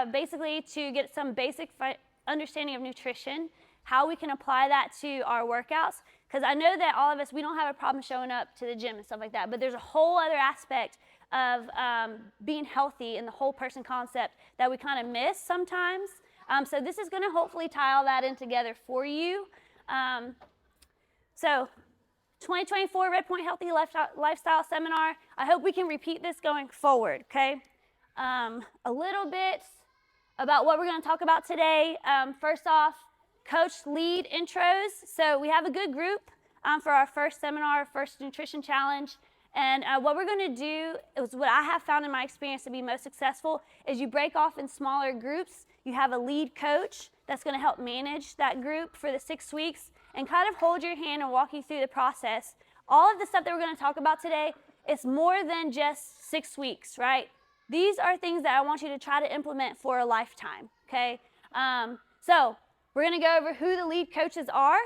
basically to get some basic understanding of nutrition, how we can apply that to our workouts. Because I know that all of us, we don't have a problem showing up to the gym and stuff like that, but there's a whole other aspect of being healthy and the whole person concept that we kind of miss sometimes. So this is going to hopefully tie all that in together for you. So 2024 RedPoint Healthy Lifestyle Seminar. I hope we can repeat this going forward, okay? A little bit about what we're going to talk about today. First off, coach lead intros. So we have a good group for our first seminar, first nutrition challenge. And what we're going to do is what I have found in my experience to be most successful is you break off in smaller groups. You have a lead coach that's going to help manage that group for the 6 weeks and kind of hold your hand and walk you through the process. All of the stuff that we're going to talk about today is more than just 6 weeks, right? These are things that I want you to try to implement for a lifetime, okay? So we're going to go over who the lead coaches are,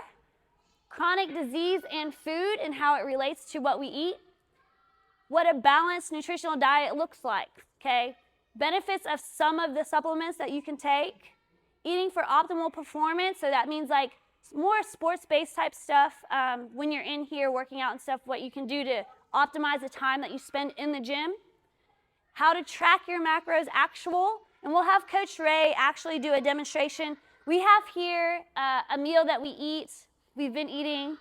chronic disease and food and how it relates to what we eat, what a balanced nutritional diet looks like, okay? Benefits of some of the supplements that you can take, eating for optimal performance, so that means like more sports-based type stuff when you're in here working out and stuff, what you can do to optimize the time that you spend in the gym, how to track your macros actual, and we'll have Coach Ray actually do a demonstration. We have here a meal that we eat. We've been eating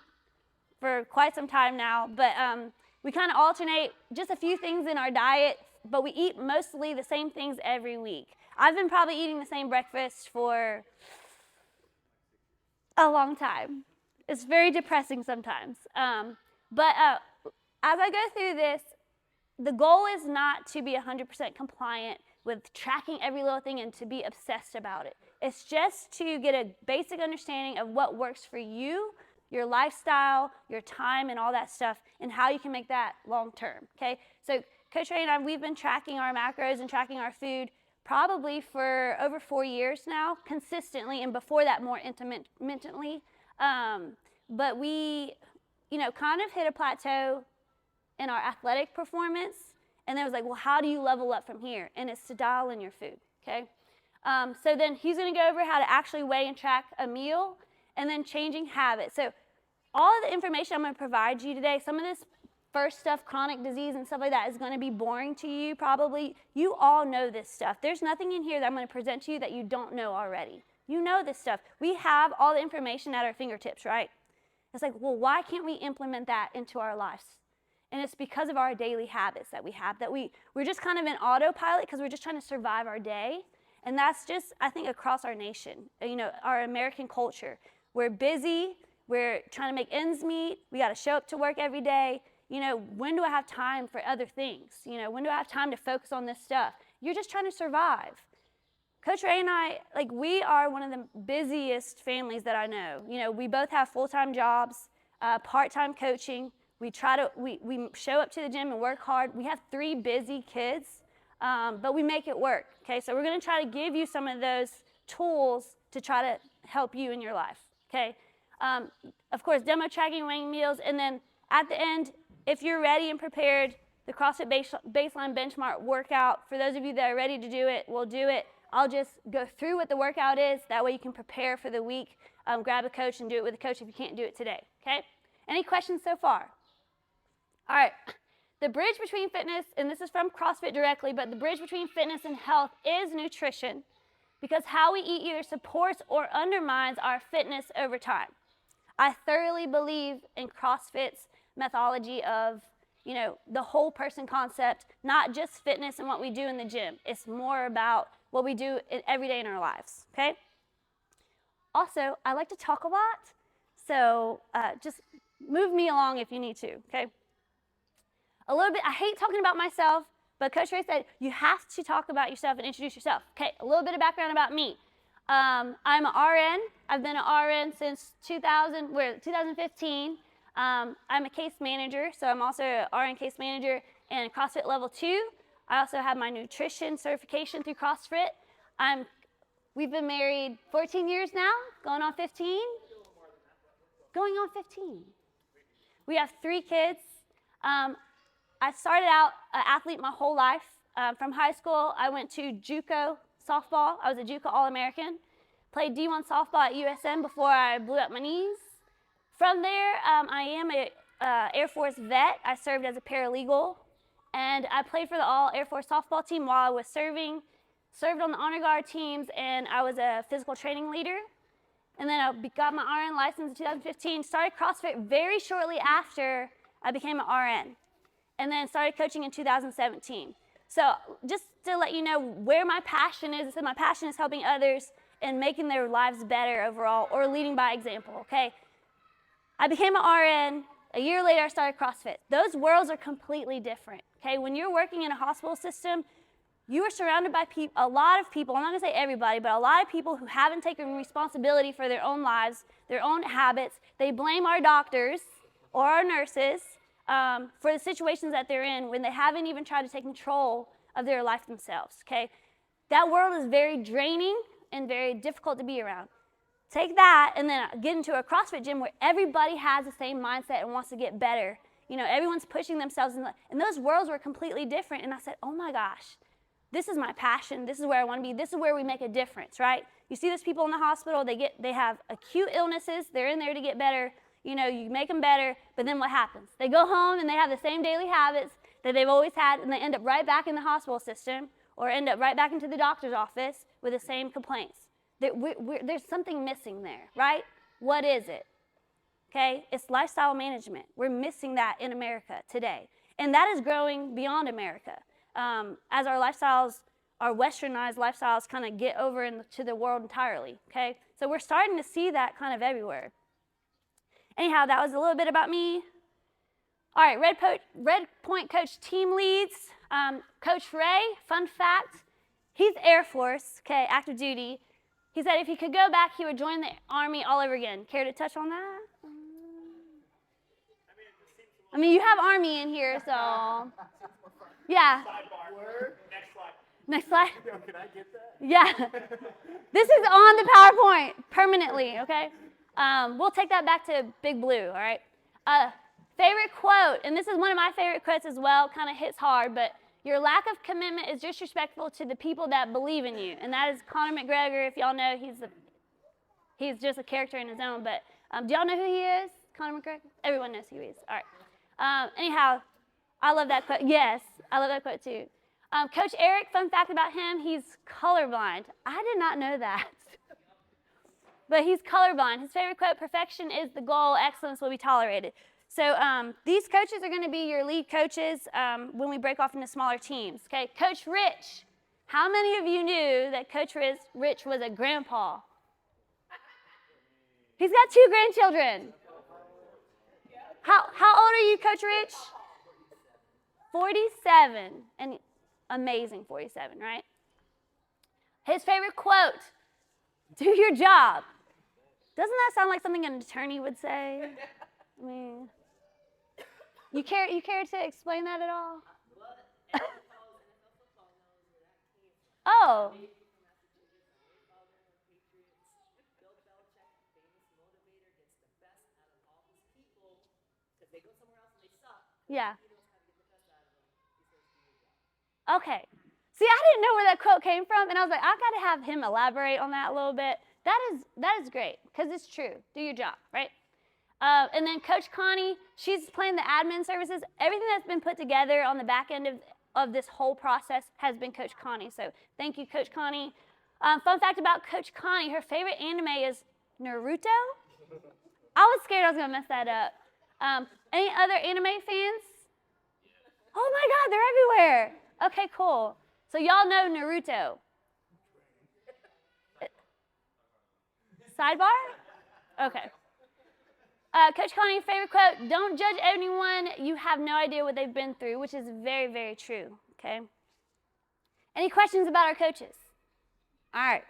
for quite some time now, but we kind of alternate just a few things in our diet, but we eat mostly the same things every week. I've been probably eating the same breakfast for a long time. It's very depressing sometimes. But as I go through this, the goal is not to be 100% compliant with tracking every little thing and to be obsessed about it. It's just to get a basic understanding of what works for you, your lifestyle, your time, and all that stuff, and how you can make that long term, okay? So Coach Ray and I, we've been tracking our macros and tracking our food probably for over 4 years now, consistently, and before that more intermittently. But we, kind of hit a plateau in our athletic performance, and then it was like, well, how do you level up from here? And it's to dial in your food, okay? So then he's going to go over how to actually weigh and track a meal, and then changing habits. So all of the information I'm going to provide you today, some of this first stuff, chronic disease and stuff like that, is going to be boring to you probably. You all know this stuff. There's nothing in here that I'm going to present to you that you don't know already. You know this stuff. We have all the information at our fingertips, right? It's like, well, why can't we implement that into our lives? And it's because of our daily habits that we have, that we're just kind of in autopilot because we're just trying to survive our day. And that's just, I think, across our nation, our American culture. We're busy. We're trying to make ends meet. We got to show up to work every day. When do I have time for other things? When do I have time to focus on this stuff? You're just trying to survive. Coach Ray and I, we are one of the busiest families that I know. We both have full-time jobs, part-time coaching. We show up to the gym and work hard. We have 3 busy kids, but we make it work, okay? So we're going to try to give you some of those tools to try to help you in your life, okay? Of course, demo tracking, weighing meals, and then at the end, if you're ready and prepared, the CrossFit baseline benchmark workout, for those of you that are ready to do it, we'll do it. I'll just go through what the workout is. That way you can prepare for the week. Grab a coach and do it with a coach if you can't do it today, okay? Any questions so far? All right. The bridge between fitness, and this is from CrossFit directly, but the bridge between fitness and health is nutrition, because how we eat either supports or undermines our fitness over time. I thoroughly believe in CrossFit's methodology of, the whole person concept, not just fitness and what we do in the gym. It's more about what we do every day in our lives, okay? Also, I like to talk a lot, so just move me along if you need to, okay? A little bit, I hate talking about myself, but Coach Ray said you have to talk about yourself and introduce yourself. Okay, a little bit of background about me. I'm an RN. I've been an RN since 2015. I'm a case manager, so I'm also an RN case manager and CrossFit Level 2. I also have my nutrition certification through CrossFit. We've been married 14 years now, going on 15. Going on 15. We have 3 kids. I started out an athlete my whole life. From high school, I went to JUCO softball. I was a JUCO All-American. Played D1 softball at USM before I blew up my knees. From there, I am a Air Force vet. I served as a paralegal, and I played for the All Air Force softball team while I was serving. Served on the Honor Guard teams, and I was a physical training leader. And then I got my RN license in 2015. Started CrossFit very shortly after I became an RN, and then started coaching in 2017. So just to let you know where my passion is, I said my passion is helping others and making their lives better overall, or leading by example, okay? I became an RN. A year later, I started CrossFit. Those worlds are completely different, okay? When you're working in a hospital system, you are surrounded by a lot of people, I'm not gonna say everybody, but a lot of people who haven't taken responsibility for their own lives, their own habits. They blame our doctors or our nurses for the situations that they're in when they haven't even tried to take control of their life themselves, okay? That world is very draining and very difficult to be around. Take that and then get into a CrossFit gym where everybody has the same mindset and wants to get better. You know, everyone's pushing themselves, and those worlds were completely different. And I said, oh my gosh, this is my passion. This is where I want to be. This is where we make a difference, right? You see those people in the hospital, they have acute illnesses. They're in there to get better. You know, you make them better, but then what happens? They go home and they have the same daily habits that they've always had, and they end up right back in the hospital system or end up right back into the doctor's office with the same complaints. There's something missing there, right? What is it? Okay, it's lifestyle management. We're missing that in America today. And that is growing beyond America. As our lifestyles, our westernized lifestyles kind of get over into the world entirely, okay? So we're starting to see that kind of everywhere. Anyhow, that was a little bit about me. All right, RedPoint Coach team leads. Coach Ray, fun fact, he's Air Force, okay, active duty. He said if he could go back, he would join the Army all over again. Care to touch on that? I mean, you have Army in here, so. Yeah. Sidebar. Next slide. Next slide. Can I get that? Yeah. This is on the PowerPoint permanently, okay? We'll take that back to Big Blue, all right? Favorite quote, and this is one of my favorite quotes as well, kind of hits hard, but your lack of commitment is disrespectful to the people that believe in you. And that is Conor McGregor. If y'all know, he's just a character in his own. But do y'all know who he is? Conor McGregor? Everyone knows who he is. All right. Anyhow, I love that quote. Yes, I love that quote too. Coach Eric, fun fact about him, he's colorblind. I did not know that. But he's colorblind. His favorite quote, perfection is the goal, excellence will be tolerated. So these coaches are going to be your lead coaches when we break off into smaller teams. Okay, Coach Rich. How many of you knew that Coach Rich was a grandpa? He's got 2 grandchildren. How old are you, Coach Rich? 47. And amazing 47, right? His favorite quote, do your job. Doesn't that sound like something an attorney would say? I mean, you care to explain that at all? Oh. Yeah. Okay. See, I didn't know where that quote came from, and I was like, I've got to have him elaborate on that a little bit. That is great, because it's true. Do your job, right? And then Coach Connie, she's playing the admin services. Everything that's been put together on the back end of this whole process has been Coach Connie. So thank you, Coach Connie. Fun fact about Coach Connie, her favorite anime is Naruto. I was scared I was going to mess that up. Any other anime fans? Oh my God, they're everywhere. Okay, cool. So y'all know Naruto. Sidebar? Okay. Coach Connie, favorite quote, don't judge anyone. You have no idea what they've been through, which is very, very true, okay? Any questions about our coaches? All right,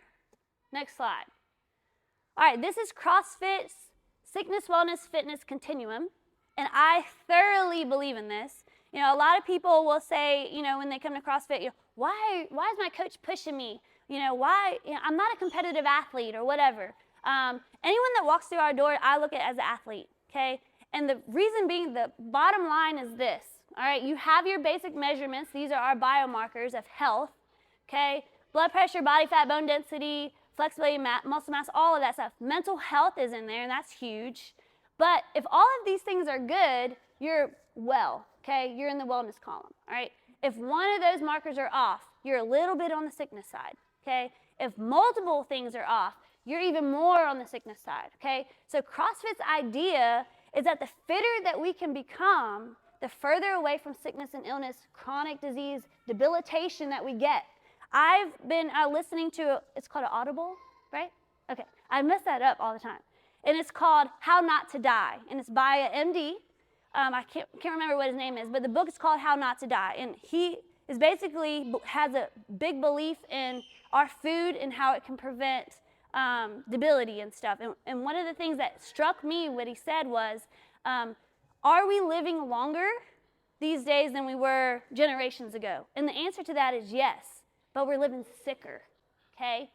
next slide. All right, this is CrossFit's Sickness, Wellness, Fitness Continuum, and I thoroughly believe in this. You know, a lot of people will say, you know, when they come to CrossFit, you know, why is my coach pushing me? You know, why? You know, I'm not a competitive athlete or whatever. Anyone that walks through our door, I look at as an athlete, okay? And the reason being, the bottom line is this, all right? You have your basic measurements. These are our biomarkers of health, okay? blood pressure, body fat, bone density, flexibility, muscle mass, all of that stuff. Mental health is in there, and that's huge. But if all of these things are good, you're well, okay? You're in the wellness column, all right? If one of those markers are off, you're a little bit on the sickness side, okay? If multiple things are off, you're even more on the sickness side, okay? So CrossFit's idea is that the fitter that we can become, the further away from sickness and illness, chronic disease, debilitation that we get. I've been listening to, it's called an Audible, right? Okay, I mess that up all the time. And it's called How Not to Die, and it's by an MD. I can't remember what his name is, but the book is called How Not to Die, and he is basically has a big belief in our food and how it can prevent debility and stuff. And one of the things that struck me, what he said was, are we living longer these days than we were generations ago? And the answer to that is yes, but we're living sicker, okay?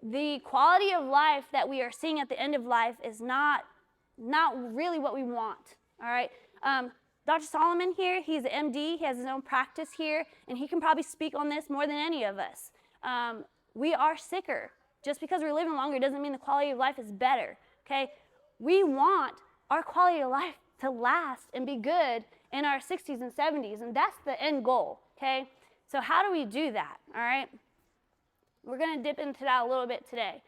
The quality of life that we are seeing at the end of life is not really what we want, all right? Dr. Solomon here, he's an MD, he has his own practice here, and he can probably speak on this more than any of us. We are sicker. Just because we're living longer doesn't mean the quality of life is better, okay? We want our quality of life to last and be good in our 60s and 70s, and that's the end goal, okay? So how do we do that, all right? We're going to dip into that a little bit today.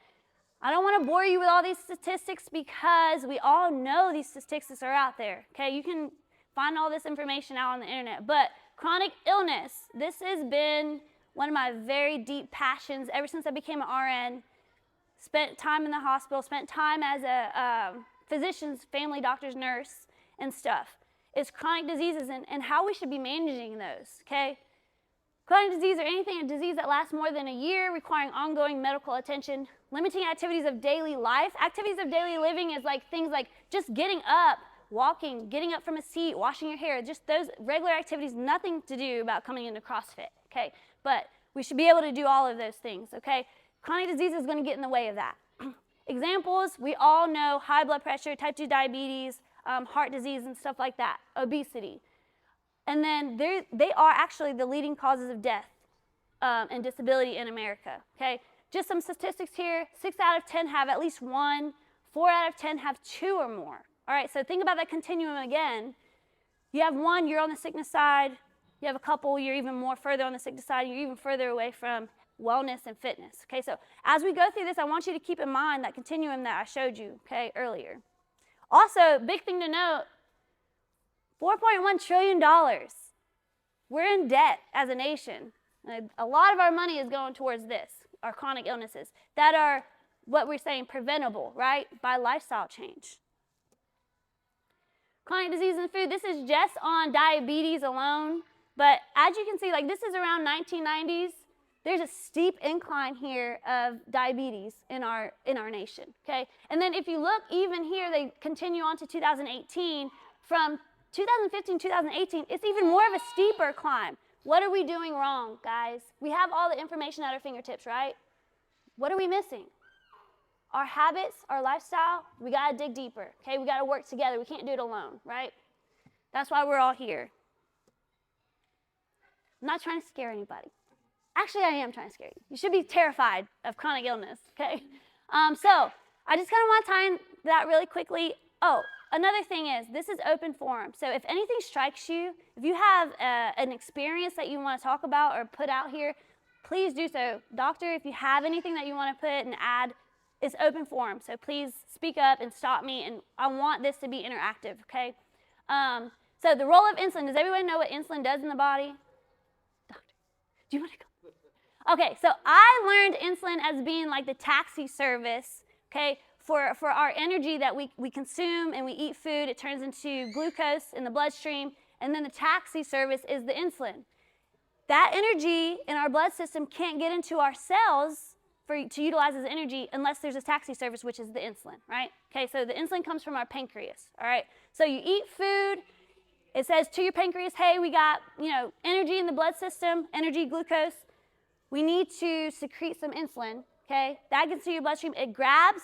I don't want to bore you with all these statistics because we all know these statistics are out there, okay? You can find all this information out on the internet, but chronic illness, this has been one of my very deep passions ever since I became an RN. Spent time in the hospital, spent time as a physician's, family doctor's nurse and stuff. It's chronic diseases and how we should be managing those, okay? Chronic disease or a disease that lasts more than a year, requiring ongoing medical attention, limiting activities of daily life. Activities of daily living is like things like just getting up, walking, getting up from a seat, washing your hair, just those regular activities, nothing to do about coming into CrossFit, okay? But we should be able to do all of those things, okay? Chronic disease is going to get in the way of that. Examples, we all know high blood pressure, type 2 diabetes, heart disease and stuff like that, obesity. And then they are actually the leading causes of death and disability in America, okay? Just some statistics here, 6 out of 10 have at least one, 4 out of 10 have 2 or more. All right, so think about that continuum again. You have one, you're on the sickness side. You have a couple, you're even more further on the sickness side. You're even further away from wellness and fitness, okay? So as we go through this, I want you to keep in mind that continuum that I showed you, okay, earlier. Also, big thing to note, $4.1 trillion. We're in debt as a nation. A lot of our money is going towards this, our chronic illnesses, that are what we're saying preventable, right, by lifestyle change. Chronic disease in food, this is just on diabetes alone, but as you can see, like this is around 1990s. There's a steep incline here of diabetes in our nation, okay? And then if you look even here, they continue on to 2018. From 2015 to 2018, it's even more of a steeper climb. What are we doing wrong, guys? We have all the information at our fingertips, right? What are we missing? Our habits, our lifestyle, we gotta dig deeper, okay? We gotta work together. We can't do it alone, right? That's why we're all here. I'm not trying to scare anybody. Actually, I am trying to scare you. You should be terrified of chronic illness, okay? So I just kind of want to tie in that really quickly. Oh, another thing is, this is open forum. So if anything strikes you, if you have an experience that you want to talk about or put out here, please do so. Doctor, if you have anything that you want to put and add, it's open forum. So please speak up and stop me, and I want this to be interactive, okay? So the role of insulin, does everyone know what insulin does in the body? Doctor, do you want to go? Okay, so I learned insulin as being like the taxi service, okay, for our energy that we consume and we eat food. It turns into glucose in the bloodstream, and then the taxi service is the insulin. That energy in our blood system can't get into our cells to utilize as energy unless there's a taxi service, which is the insulin, right? Okay, so the insulin comes from our pancreas, all right? So you eat food, it says to your pancreas, hey, we got, energy in the blood system, energy, glucose. We need to secrete some insulin, okay? That gets to your bloodstream. It grabs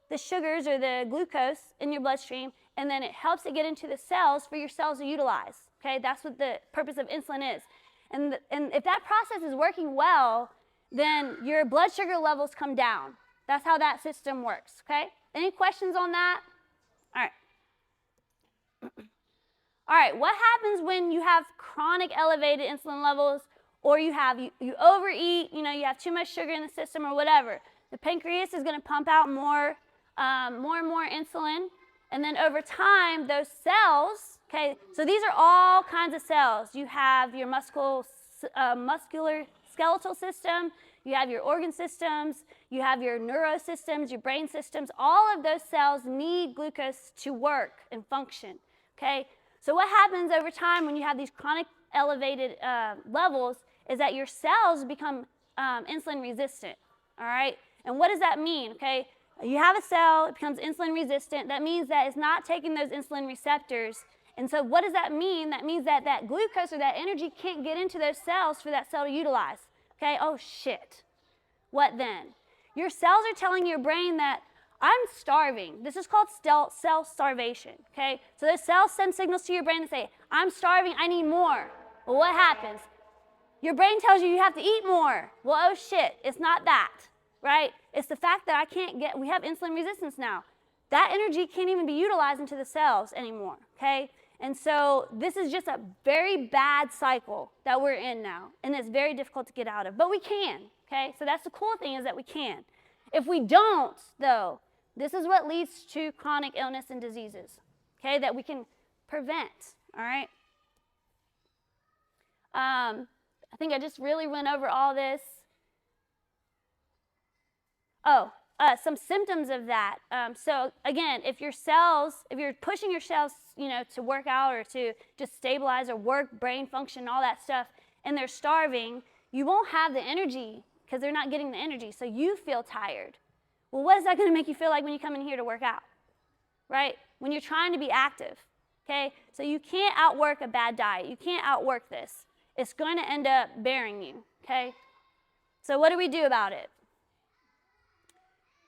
the sugars or the glucose in your bloodstream, and then it helps it get into the cells for your cells to utilize, okay? That's what the purpose of insulin is. And if that process is working well, then your blood sugar levels come down. That's how that system works, okay? Any questions on that? All right. All right, what happens when you have chronic elevated insulin levels, or you overeat, you have too much sugar in the system or whatever? The pancreas is going to pump out more and more insulin, and then over time, those cells, okay, so these are all kinds of cells. You have your muscular skeletal system, you have your organ systems, you have your neurosystems, your brain systems. All of those cells need glucose to work and function, okay? So what happens over time when you have these chronic elevated levels is that your cells become insulin resistant, all right? And what does that mean, okay? You have a cell, it becomes insulin resistant. That means that it's not taking those insulin receptors. And so what does that mean? That means that that glucose or that energy can't get into those cells for that cell to utilize, okay? Oh, shit. What then? Your cells are telling your brain that I'm starving. This is called cell starvation, okay? So those cells send signals to your brain and say, I'm starving, I need more. Well, what happens? Your brain tells you you have to eat more. Well, oh shit, it's not that, right? It's the fact that we have insulin resistance now. That energy can't even be utilized into the cells anymore, okay? And so this is just a very bad cycle that we're in now, and it's very difficult to get out of, but we can, okay? So that's the cool thing, is that we can. If we don't, though, this is what leads to chronic illness and diseases, okay, that we can prevent, all right? I think I just really went over all this. Oh, some symptoms of that. So again, if you're pushing your cells, to work out or to just stabilize or work, brain function, all that stuff, and they're starving, you won't have the energy because they're not getting the energy, so you feel tired. Well, what is that going to make you feel like when you come in here to work out, right? When you're trying to be active, okay? So you can't outwork a bad diet. You can't outwork this. It's going to end up bearing you, okay? So what do we do about it?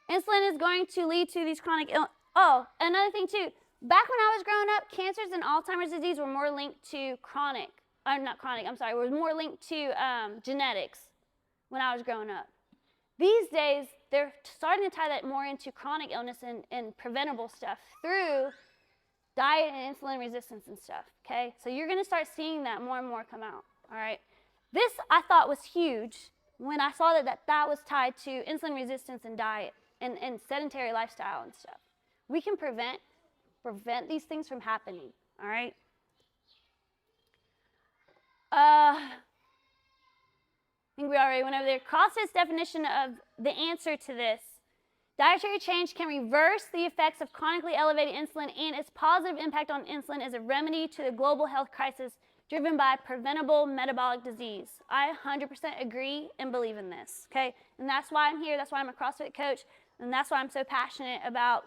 Insulin is going to lead to these chronic Oh, another thing too. Back when I was growing up, cancers and Alzheimer's disease were more linked to were more linked to genetics when I was growing up. These days, they're starting to tie that more into chronic illness and preventable stuff through diet and insulin resistance and stuff, okay? So you're going to start seeing that more and more come out, all right? This, I thought, was huge when I saw that was tied to insulin resistance and diet and sedentary lifestyle and stuff. We can prevent these things from happening, all right? I think we already went over there. CrossFit's definition of the answer to this: dietary change can reverse the effects of chronically elevated insulin, and its positive impact on insulin is a remedy to the global health crisis driven by preventable metabolic disease. I 100% agree and believe in this, okay? And that's why I'm here. That's why I'm a CrossFit coach, and that's why I'm so passionate about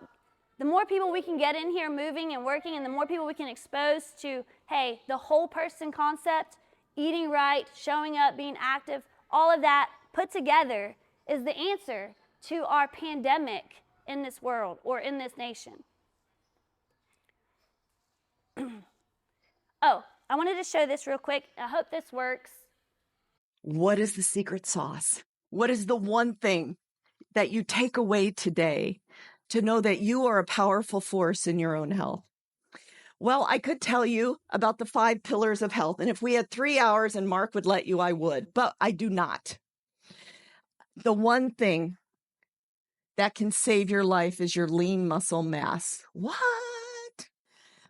the more people we can get in here moving and working, and the more people we can expose to, hey, the whole person concept, eating right, showing up, being active, all of that put together is the answer to our pandemic in this world or in this nation. Oh, I wanted to show this real quick. I hope this works. What is the secret sauce? What is the one thing that you take away today to know that you are a powerful force in your own health? Well, I could tell you about the 5 pillars of health, and if we had 3 hours and Mark would let you, I would, but I do not. The one thing that can save your life is your lean muscle mass. What?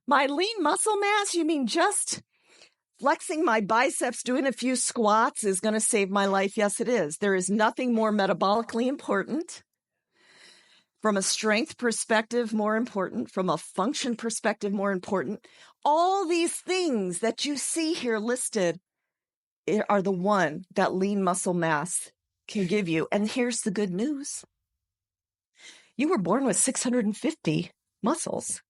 My lean muscle mass? You mean just flexing my biceps, doing a few squats is going to save my life? Yes, it is. There is nothing more metabolically important. From a strength perspective, more important. From a function perspective, more important. All these things that you see here listed are the one that lean muscle mass can give you. And here's the good news. You were born with 650 muscles.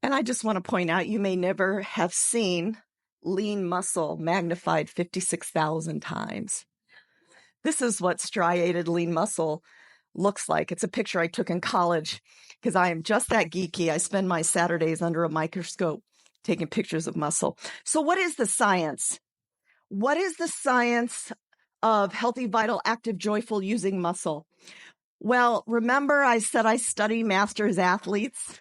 And I just want to point out, you may never have seen lean muscle magnified 56,000 times. This is what striated lean muscle looks like. It's a picture I took in college because I am just that geeky. I spend my Saturdays under a microscope taking pictures of muscle. So what is the science? What is the science of healthy, vital, active, joyful using muscle? Well, remember I said I study masters athletes,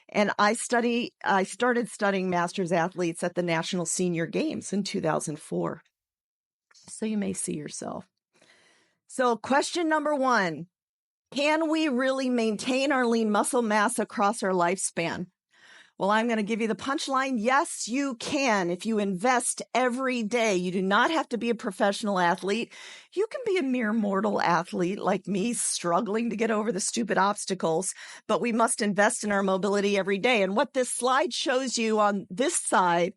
and I started studying masters athletes at the National Senior Games in 2004. So you may see yourself. So question number 1, can we really maintain our lean muscle mass across our lifespan? Well, I'm going to give you the punchline. Yes, you can. If you invest every day, you do not have to be a professional athlete. You can be a mere mortal athlete like me, struggling to get over the stupid obstacles, but we must invest in our mobility every day. And what this slide shows you on this side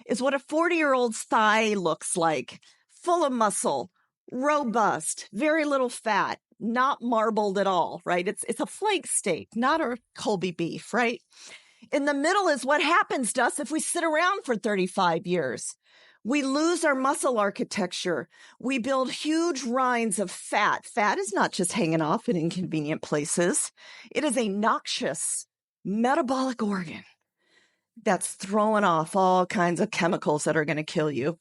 is what a 40-year-old's thigh looks like. Full of muscle, robust, very little fat, not marbled at all, right? It's a flank steak, not a Colby beef, right? In the middle is what happens to us if we sit around for 35 years. We lose our muscle architecture. We build huge rinds of fat. Fat is not just hanging off in inconvenient places. It is a noxious metabolic organ that's throwing off all kinds of chemicals that are going to kill you.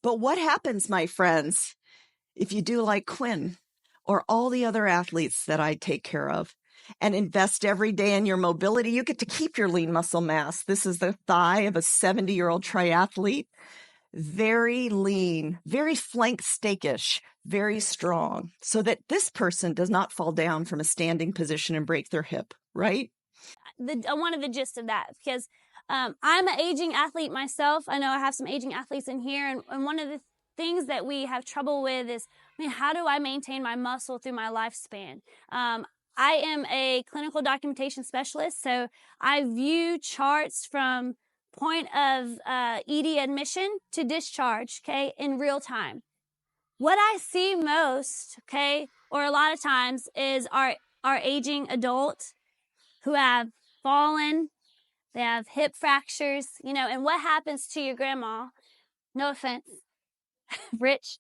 But what happens, my friends, if you do like Quinn or all the other athletes that I take care of and invest every day in your mobility? You get to keep your lean muscle mass. This is the thigh of a 70-year-old triathlete. Very lean, very flank steakish, very strong, so that this person does not fall down from a standing position and break their hip, right? I wanted the gist of that because I'm an aging athlete myself. I know I have some aging athletes in here, and one of the things that we have trouble with is, how do I maintain my muscle through my lifespan? I am a clinical documentation specialist, so I view charts from point of ED admission to discharge, okay, in real time. What I see most, okay, or a lot of times, is our aging adult who have fallen, they have hip fractures, and what happens to your grandma? No offense, Rich.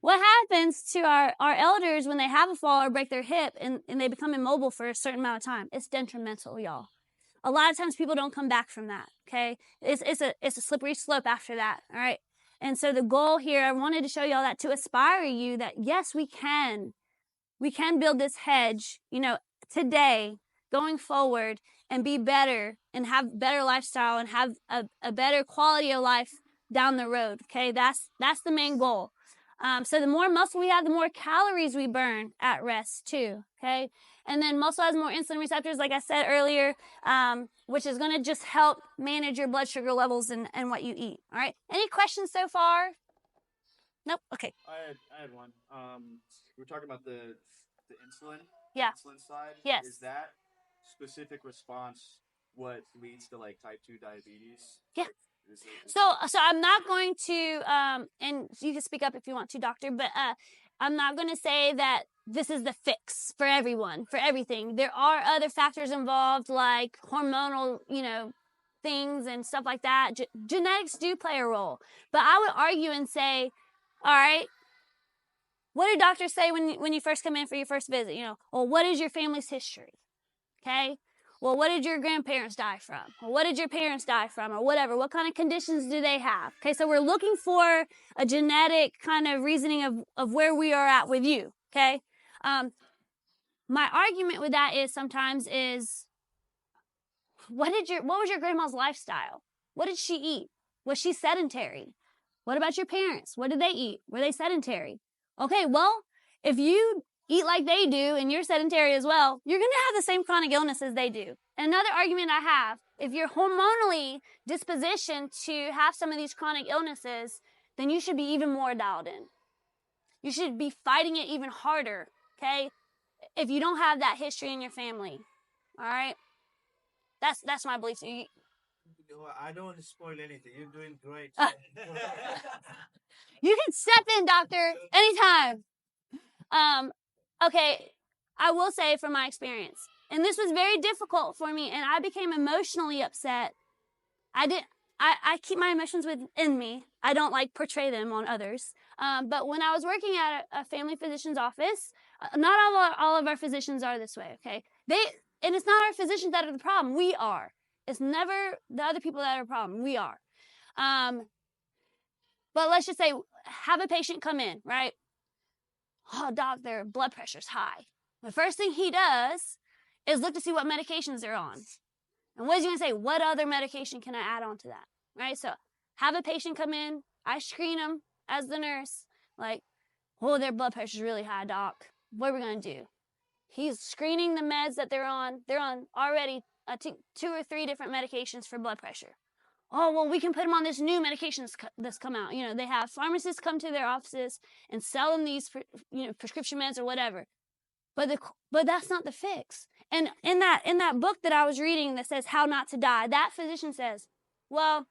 What happens to our elders when they have a fall or break their hip and they become immobile for a certain amount of time? It's detrimental, y'all. A lot of times people don't come back from that, okay? It's a slippery slope after that, all right? And so the goal here, I wanted to show y'all that to inspire you that yes, we can build this hedge, today, going forward, and be better and have better lifestyle and have a better quality of life down the road, okay? That's the main goal. So the more muscle we have, the more calories we burn at rest too, okay? And then muscle has more insulin receptors, like I said earlier, which is going to just help manage your blood sugar levels and what you eat, all right? Any questions so far? Nope? Okay. I had one. We were talking about the insulin. Yeah. Insulin side. Yes. Is that specific response what leads to like type 2 diabetes? Yeah. So I'm not going to, and you can speak up if you want to, doctor, but I'm not going to say that this is the fix for everyone, for everything. There are other factors involved, like hormonal, things and stuff like that. Genetics do play a role, but I would argue and say, all right, what do doctors say when you first come in for your first visit? Well, what is your family's history? Okay. Well, what did your grandparents die from? Or what did your parents die from? Or whatever. What kind of conditions do they have? Okay, so we're looking for a genetic kind of reasoning of where we are at with you. Okay. My argument with that is sometimes what was your grandma's lifestyle? What did she eat? Was she sedentary? What about your parents? What did they eat? Were they sedentary? Okay, well, if you eat like they do and you're sedentary as well, you're going to have the same chronic illness as they do. And another argument I have, if you're hormonally dispositioned to have some of these chronic illnesses, then you should be even more dialed in. You should be fighting it even harder, okay? If you don't have that history in your family, all right? That's my belief. I don't want to spoil anything. You're doing great. You can step in, doctor, anytime. Okay, I will say from my experience, and this was very difficult for me, and I became emotionally upset. I keep my emotions within me. I don't portray them on others. But when I was working at a family physician's office, not all of our physicians are this way, okay? And it's not our physicians that are the problem. We are. It's never the other people that are the problem. We are. But let's just say have a patient come in, right? Oh, doc, their blood pressure's high. The first thing he does is look to see what medications they're on. And what is he going to say? What other medication can I add on to that? Right? So have a patient come in. I screen them as the nurse. Like, oh, their blood pressure's really high, doc. What are we going to do? He's screening the meds that they're on. They're on already 2 or 3 different medications for blood pressure. Oh, well, we can put them on this new medication that's come out. You know, they have pharmacists come to their offices and sell them these, prescription meds or whatever. But that's not the fix. And in that book that I was reading that says How Not to Die, that physician says, well,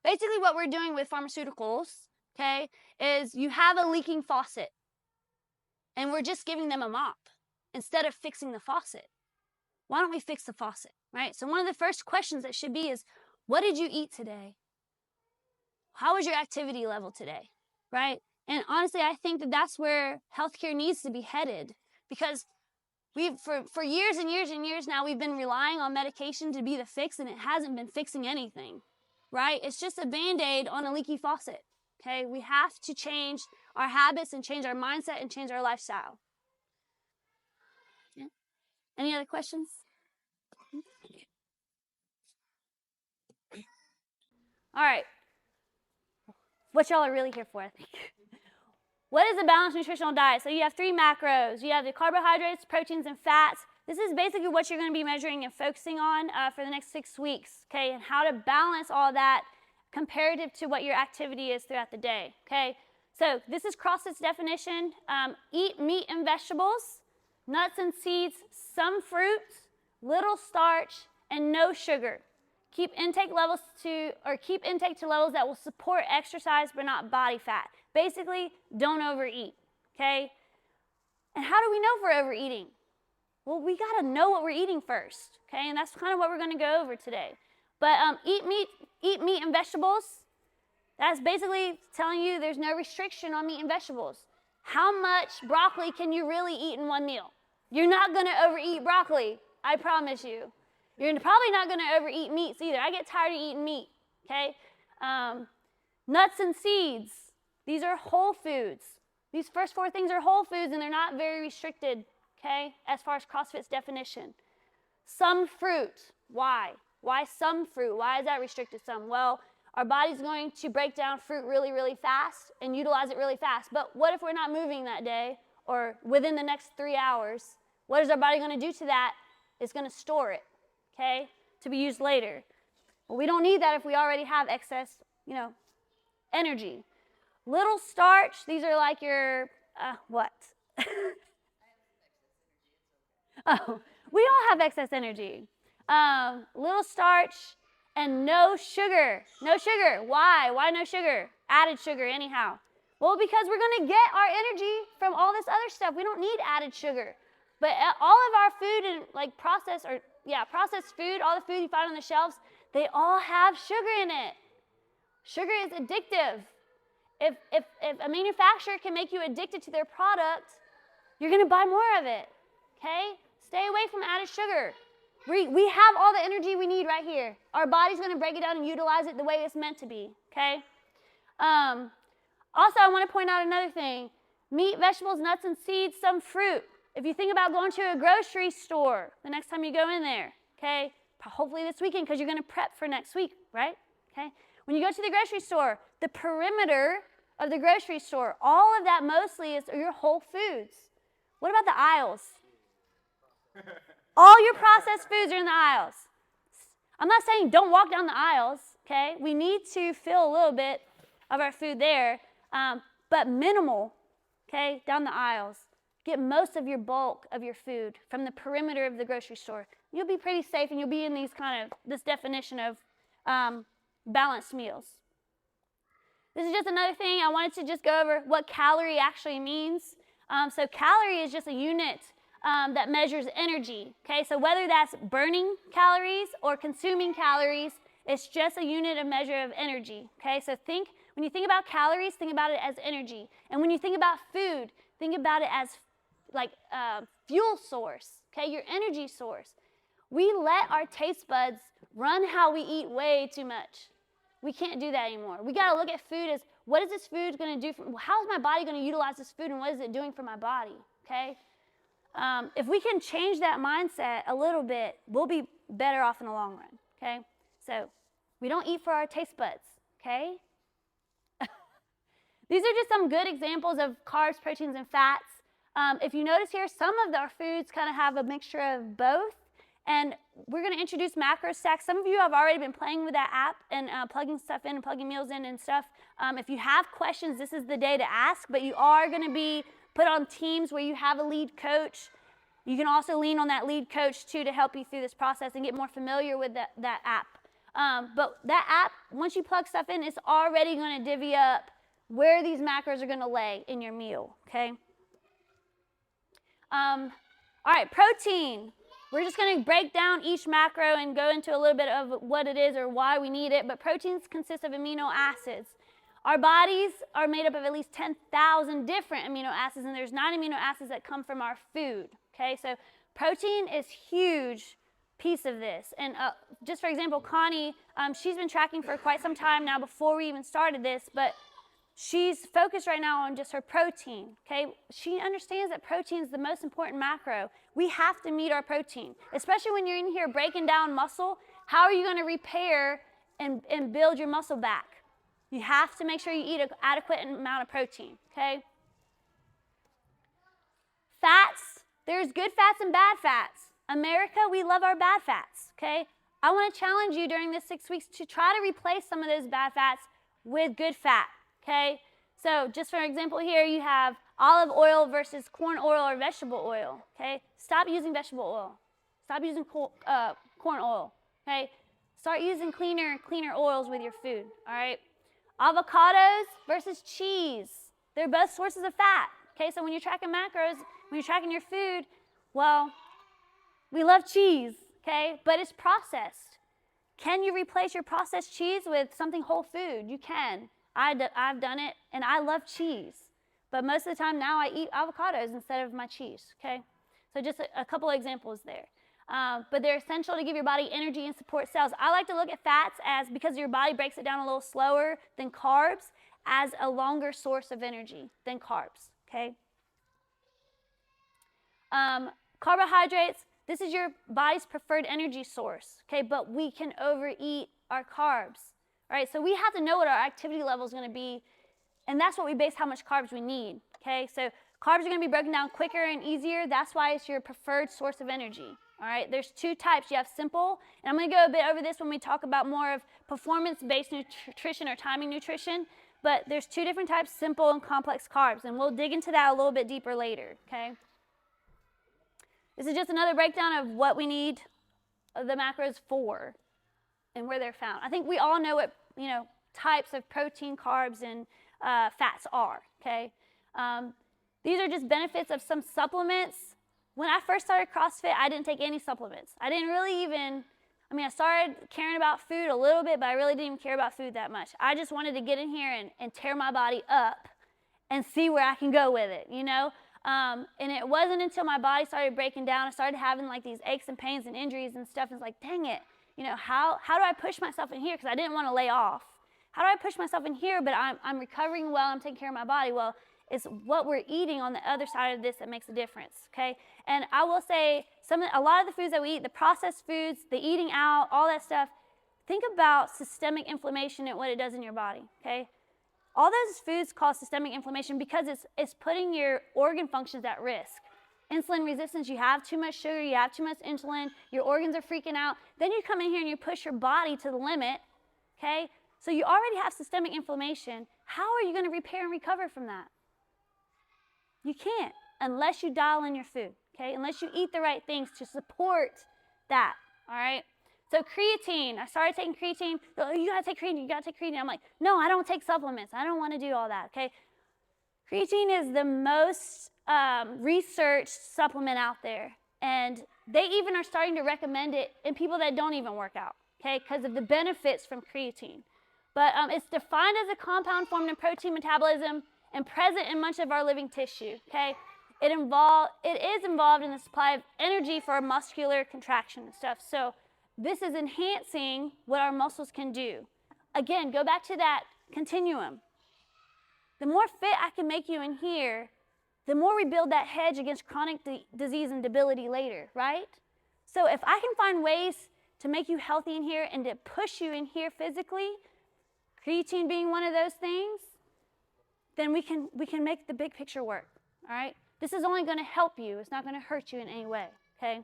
basically what we're doing with pharmaceuticals, okay, is you have a leaking faucet, and we're just giving them a mop instead of fixing the faucet. Why don't we fix the faucet, right? So one of the first questions that should be is, what did you eat today? How was your activity level today, right? And honestly, I think that that's where healthcare needs to be headed, because for years and years and years now, we've been relying on medication to be the fix, and it hasn't been fixing anything, right? It's just a Band-Aid on a leaky faucet, okay? We have to change our habits and change our mindset and change our lifestyle. Yeah. Any other questions? All right. What y'all are really here for, I think. What is a balanced nutritional diet? So you have 3 macros. You have the carbohydrates, proteins, and fats. This is basically what you're going to be measuring and focusing on for the next 6 weeks, okay? And how to balance all that comparative to what your activity is throughout the day, okay? So this is CrossFit's definition. Eat meat and vegetables, nuts and seeds, some fruit, little starch, and no sugar. Keep intake to levels that will support exercise but not body fat. Basically, don't overeat, okay? And how do we know if we're overeating? Well, we got to know what we're eating first, okay? And that's kind of what we're going to go over today. But eat meat and vegetables. That's basically telling you there's no restriction on meat and vegetables. How much broccoli can you really eat in one meal? You're not going to overeat broccoli, I promise you. You're probably not going to overeat meats either. I get tired of eating meat, okay? Nuts and seeds. These are whole foods. These first 4 things are whole foods, and they're not very restricted, okay, as far as CrossFit's definition. Some fruit. Why? Why some fruit? Why is that restricted some? Well, our body's going to break down fruit really, really fast and utilize it really fast. But what if we're not moving that day or within the next 3 hours? What is our body going to do to that? It's going to store it, okay, to be used later. Well, we don't need that if we already have excess, energy. Little starch, these are like your, what? Oh, we all have excess energy. Little starch and no sugar. No sugar. Why? Why no sugar? Added sugar anyhow. Well, because we're going to get our energy from all this other stuff. We don't need added sugar. But all of our food and processed food, all the food you find on the shelves, they all have sugar in it. Sugar is addictive. If a manufacturer can make you addicted to their product, you're going to buy more of it, okay? Stay away from added sugar. We have all the energy we need right here. Our body's going to break it down and utilize it the way it's meant to be, okay? Also, I want to point out another thing. Meat, vegetables, nuts, and seeds, some fruit. If you think about going to a grocery store the next time you go in there, okay? Hopefully this weekend because you're going to prep for next week, right? Okay? When you go to the grocery store, the perimeter of the grocery store, all of that mostly is your whole foods. What about the aisles? All your processed foods are in the aisles. I'm not saying don't walk down the aisles, okay? We need to fill a little bit of our food there, but minimal, okay, down the aisles. Get most of your bulk of your food from the perimeter of the grocery store. You'll be pretty safe, and you'll be in this definition of balanced meals. This is just another thing I wanted to just go over what calorie actually means. So calorie is just a unit that measures energy, okay? So whether that's burning calories or consuming calories, it's just a unit of measure of energy, okay? So when you think about calories, think about it as energy. And when you think about food, think about it as fuel source, okay? Your energy source. We let our taste buds run how we eat way too much. We can't do that anymore. We got to look at food as what is this food going to do? How is my body going to utilize this food, and what is it doing for my body? Okay. If we can change that mindset a little bit, we'll be better off in the long run. Okay. So we don't eat for our taste buds. Okay. These are just some good examples of carbs, proteins, and fats. If you notice here, some of our foods kind of have a mixture of both. And we're going to introduce macro stacks. Some of you have already been playing with that app and plugging stuff in and plugging meals in and stuff. If you have questions, this is the day to ask. But you are going to be put on teams where you have a lead coach. You can also lean on that lead coach, too, to help you through this process and get more familiar with that app. But that app, once you plug stuff in, it's already going to divvy up where these macros are going to lay in your meal, okay? All right, protein. We're just going to break down each macro and go into a little bit of what it is or why we need it. But proteins consist of amino acids. Our bodies are made up of at least 10,000 different amino acids, and there's 9 amino acids that come from our food. Okay, so protein is a huge piece of this. And just for example, Connie, she's been tracking for quite some time now before we even started this, but she's focused right now on just her protein, okay? She understands that protein is the most important macro. We have to meet our protein, especially when you're in here breaking down muscle. How are you going to repair and build your muscle back? You have to make sure you eat an adequate amount of protein, okay? Fats, there's good fats and bad fats. America, we love our bad fats, okay? I want to challenge you during this 6 weeks to try to replace some of those bad fats with good fat. Okay, so just for example here, you have olive oil versus corn oil or vegetable oil. Okay, stop using vegetable oil. Stop using corn oil. Okay, start using cleaner oils with your food. All right, avocados versus cheese. They're both sources of fat. Okay, so when you're tracking macros, when you're tracking your food, well, we love cheese. Okay, but it's processed. Can you replace your processed cheese with something whole food? You can. I've done it, and I love cheese. But most of the time now I eat avocados instead of my cheese, okay? So just a couple of examples there. But they're essential to give your body energy and support cells. I like to look at fats as, because your body breaks it down a little slower than carbs, as a longer source of energy than carbs, okay? Carbohydrates, this is your body's preferred energy source, okay? But we can overeat our carbs. All right, so we have to know what our activity level is going to be, and that's what we base how much carbs we need, okay? So carbs are going to be broken down quicker and easier. That's why it's your preferred source of energy, all right? There's 2 types. You have simple, and I'm going to go a bit over this when we talk about more of performance-based nutrition or timing nutrition, but there's 2 different types, simple and complex carbs, and we'll dig into that a little bit deeper later, okay? This is just another breakdown of what we need the macros for and where they're found. I think we all know what, types of protein, carbs, and fats are, okay? These are just benefits of some supplements. When I first started CrossFit, I didn't take any supplements. I didn't really even, I started caring about food a little bit, but I really didn't even care about food that much. I just wanted to get in here and tear my body up and see where I can go with it, And it wasn't until my body started breaking down, I started having like these aches and pains and injuries and stuff, and it's like, dang it. How do I push myself in here? Because I didn't want to lay off. How do I push myself in here, but I'm recovering well, I'm taking care of my body? Well, it's what we're eating on the other side of this that makes a difference, okay? And I will say, a lot of the foods that we eat, the processed foods, the eating out, all that stuff, think about systemic inflammation and what it does in your body, okay? All those foods cause systemic inflammation because it's putting your organ functions at risk. Insulin resistance, you have too much sugar, you have too much insulin, your organs are freaking out. Then you come in here and you push your body to the limit, okay? So you already have systemic inflammation. How are you going to repair and recover from that? You can't unless you dial in your food, okay? Unless you eat the right things to support that, all right? So creatine, I started taking creatine. Oh, you got to take creatine, you got to take creatine. I'm like, no, I don't take supplements. I don't want to do all that, okay? Creatine is the most researched supplement out there, and they even are starting to recommend it in people that don't even work out, okay, because of the benefits from creatine. But it's defined as a compound formed in protein metabolism and present in much of our living tissue, okay? It is involved in the supply of energy for our muscular contraction and stuff. So this is enhancing what our muscles can do. Again, go back to that continuum. the more fit I can make you in here, the more we build that hedge against chronic disease and debility later, right? So if I can find ways to make you healthy in here and to push you in here physically, creatine being one of those things, then we can make the big picture work, all right? This is only going to help you. It's not going to hurt you in any way, okay?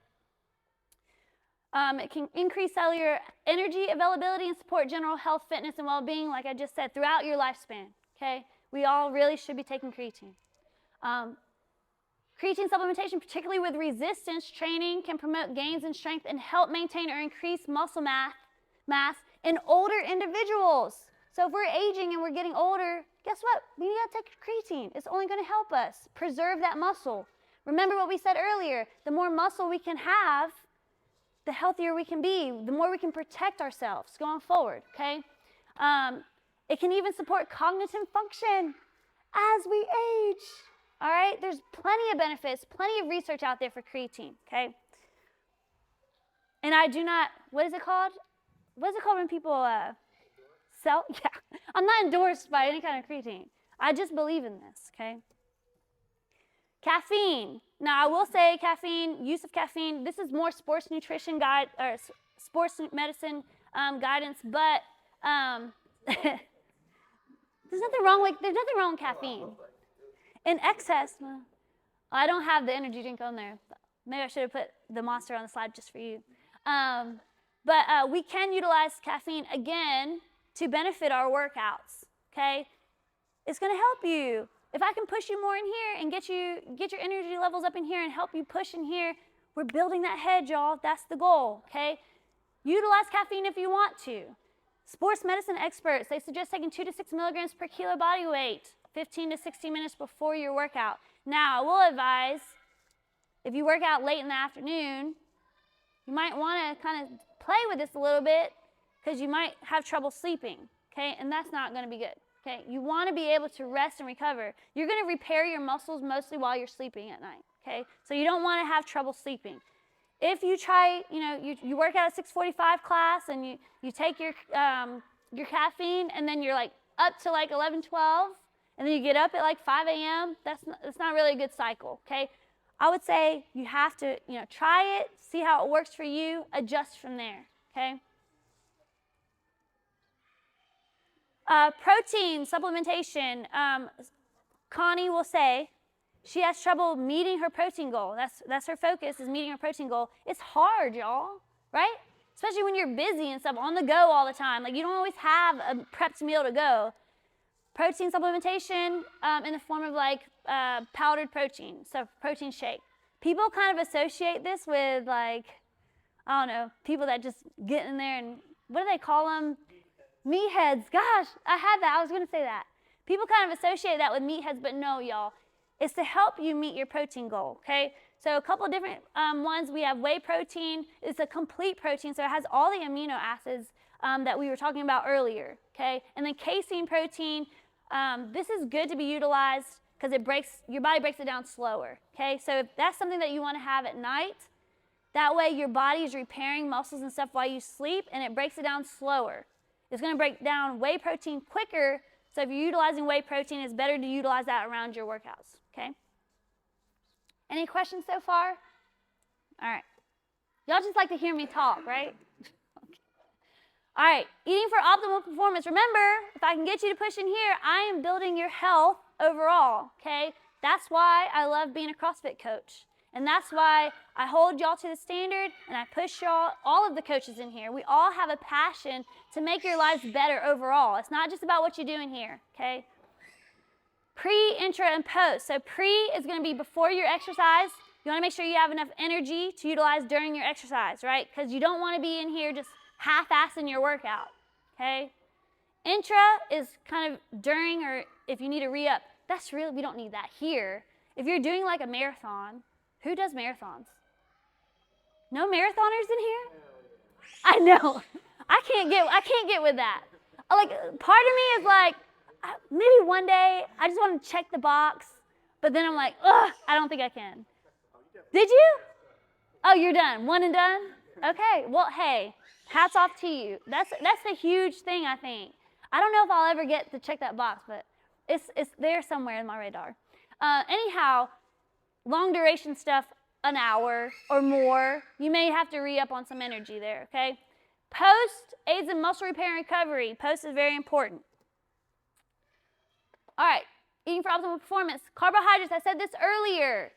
It can increase cellular energy availability and support general health, fitness, and well-being, like I just said, throughout your lifespan, okay? We all really should be taking creatine. Creatine supplementation, particularly with resistance training, can promote gains in strength and help maintain or increase muscle mass in older individuals. So if we're aging and we're getting older, guess what? We need to take creatine. It's only going to help us preserve that muscle. Remember what we said earlier. The more muscle we can have, the healthier we can be, the more we can protect ourselves going forward, okay? It can even support cognitive function as we age, all right? There's plenty of benefits, plenty of research out there for creatine, okay? And I do not, what is it called? What is it called when people sell? Yeah, I'm not endorsed by any kind of creatine. I just believe in this, okay? Caffeine. Now, I will say caffeine, use of caffeine, this is more sports nutrition guide, or sports medicine guidance, but there's nothing wrong with caffeine. In excess, I don't have the energy drink on there. Maybe I should have put the Monster on the slide just for you. But we can utilize caffeine, again, to benefit our workouts, okay? It's going to help you. If I can push you more in here and get your energy levels up in here and help you push in here, we're building that hedge, y'all. That's the goal, okay? Utilize caffeine if you want to. Sports medicine experts, they suggest taking 2 to 6 milligrams per kilo body weight, 15 to 60 minutes before your workout. Now, I will advise, if you work out late in the afternoon, you might want to kind of play with this a little bit because you might have trouble sleeping, okay? And that's not going to be good, okay? You want to be able to rest and recover. You're going to repair your muscles mostly while you're sleeping at night, okay? So you don't want to have trouble sleeping. If you try, you work out a 6:45 class and you take your caffeine and then you're like up to like 11, 12, and then you get up at like 5 a.m., that's not really a good cycle, okay? I would say you have to, try it, see how it works for you, adjust from there, okay? Protein supplementation. Connie will say she has trouble meeting her protein goal. That's her focus, is meeting her protein goal. It's hard, y'all, right? Especially when you're busy and stuff, on the go all the time. Like, you don't always have a prepped meal to go. Protein supplementation in the form of like powdered protein, so protein shake. People kind of associate this with like, I don't know, people that just get in there and, what do they call them? Meatheads. Gosh, I had that. I was going to say that. People kind of associate that with meatheads, but no, y'all. It's to help you meet your protein goal, okay? So a couple different ones. We have whey protein. It's a complete protein, so it has all the amino acids that we were talking about earlier, okay? And then casein protein. This is good to be utilized because your body breaks it down slower, okay? So if that's something that you want to have at night, that way your body is repairing muscles and stuff while you sleep, and it breaks it down slower. It's going to break down whey protein quicker, so if you're utilizing whey protein, it's better to utilize that around your workouts, okay? Any questions so far? All right. Y'all just like to hear me talk, right? Okay. All right, eating for optimal performance. Remember, if I can get you to push in here, I am building your health overall, okay? That's why I love being a CrossFit coach. And that's why I hold y'all to the standard and I push y'all, all of the coaches in here. We all have a passion to make your lives better overall. It's not just about what you do in here, okay? Pre, intra, and post. So pre is going to be before your exercise. You want to make sure you have enough energy to utilize during your exercise, right? Because you don't want to be in here just half-assing your workout, okay? Intra is kind of during, or if you need a re-up. We don't need that here. If you're doing like a marathon, who does marathons? No marathoners in here? I know. I can't get with that. Like, part of me is like, maybe one day I just want to check the box, but then I'm like, ugh, I don't think I can. Did you? Oh, you're done. One and done? Okay. Well, hey, hats off to you. That's a huge thing, I think. I don't know if I'll ever get to check that box, but It's there somewhere in my radar. Anyhow, long duration stuff, an hour or more. You may have to re-up on some energy there, okay? Post aids in muscle repair and recovery. Post is very important. All right, eating for optimal performance. Carbohydrates, I said this earlier.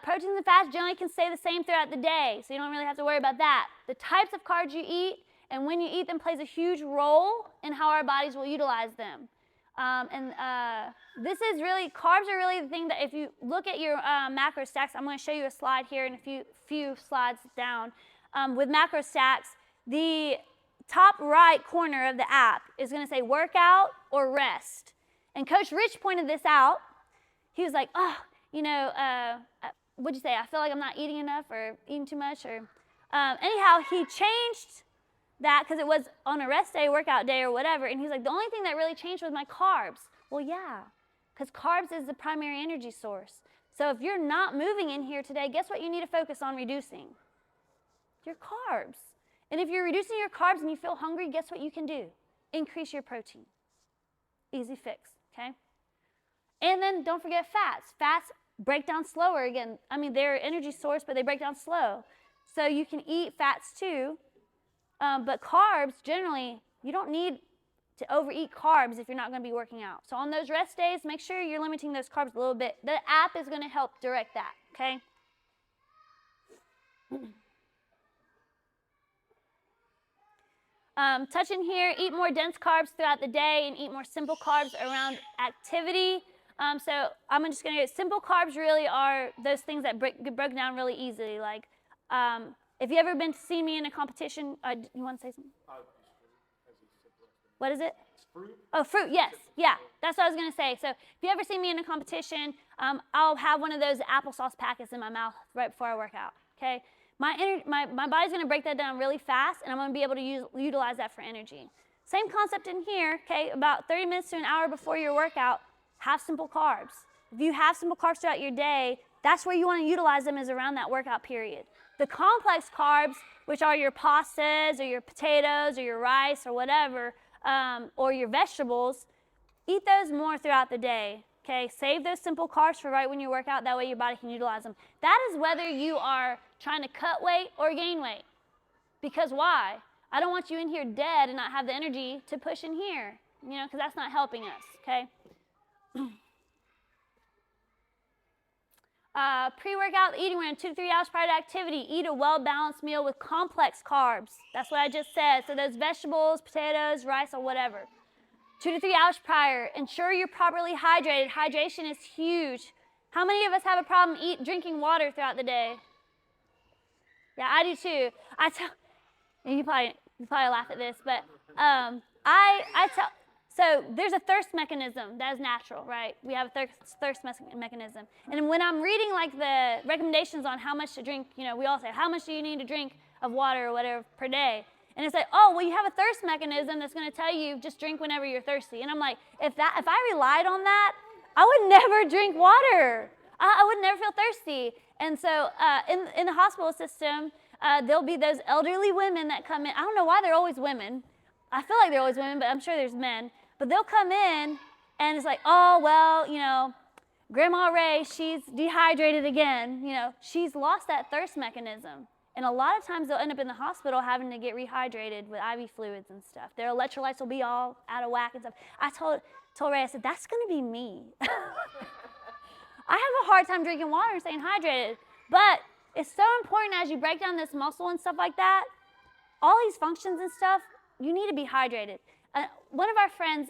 Proteins and fats generally can stay the same throughout the day, so you don't really have to worry about that. The types of carbs you eat and when you eat them plays a huge role in how our bodies will utilize them. This is really, carbs are really the thing that if you look at your macro stacks, I'm going to show you a slide here and a few slides down. With macro stacks, the top right corner of the app is going to say workout or rest. And Coach Rich pointed this out. He was like, oh, you know, what'd you say? I feel like I'm not eating enough or eating too much. Or anyhow, he changed that because it was on a rest day, workout day, or whatever. And he's like, the only thing that really changed was my carbs. Well, yeah, because carbs is the primary energy source. So if you're not moving in here today, guess what you need to focus on reducing? Your carbs. And if you're reducing your carbs and you feel hungry, guess what you can do? Increase your protein. Easy fix, okay? And then don't forget fats. Fats break down slower again. I mean, they're an energy source, but they break down slow. So you can eat fats too. But carbs, generally, you don't need to overeat carbs if you're not going to be working out. So on those rest days, make sure you're limiting those carbs a little bit. The app is going to help direct that, okay? Touching here, eat more dense carbs throughout the day and eat more simple carbs around activity. So I'm just going to go, simple carbs really are those things that get broken down really easily. Like, if you ever been to see me in a competition, you want to say something? What is it? Fruit. Oh, fruit, yes. Yeah, that's what I was going to say. So if you ever see me in a competition, I'll have one of those applesauce packets in my mouth right before I work out, okay? My body's going to break that down really fast, and I'm going to be able to utilize that for energy. Same concept in here, okay? About 30 minutes to an hour before your workout, have simple carbs. If you have simple carbs throughout your day, that's where you want to utilize them is around that workout period. The complex carbs, which are your pastas or your potatoes or your rice or whatever, or your vegetables, eat those more throughout the day, okay? Save those simple carbs for right when you work out. That way your body can utilize them. That is whether you are trying to cut weight or gain weight. Because why? I don't want you in here dead and not have the energy to push in here, you know, because that's not helping us, okay? Pre-workout eating around 2 to 3 hours prior to activity. Eat a well-balanced meal with complex carbs. That's what I just said. So those vegetables, potatoes, rice, or whatever. 2 to 3 hours prior. Ensure you're properly hydrated. Hydration is huge. How many of us have a problem drinking water throughout the day? Yeah, I do too. You probably laugh at this, but so there's a thirst mechanism that is natural, right? We have a thirst mechanism. And when I'm reading like the recommendations on how much to drink, you know, we all say, how much do you need to drink of water or whatever per day? And it's like, oh, well, you have a thirst mechanism that's going to tell you just drink whenever you're thirsty. And I'm like, if I relied on that, I would never drink water. I would never feel thirsty. And so in the hospital system, there'll be those elderly women that come in. I don't know why they're always women. I feel like they're always women, but I'm sure there's men. But they'll come in, and it's like, oh, well, you know, Grandma Ray, she's dehydrated again. You know, she's lost that thirst mechanism. And a lot of times they'll end up in the hospital having to get rehydrated with IV fluids and stuff. Their electrolytes will be all out of whack and stuff. I told Ray, I said, that's going to be me. I have a hard time drinking water and staying hydrated. But it's so important as you break down this muscle and stuff like that, all these functions and stuff, you need to be hydrated. One of our friends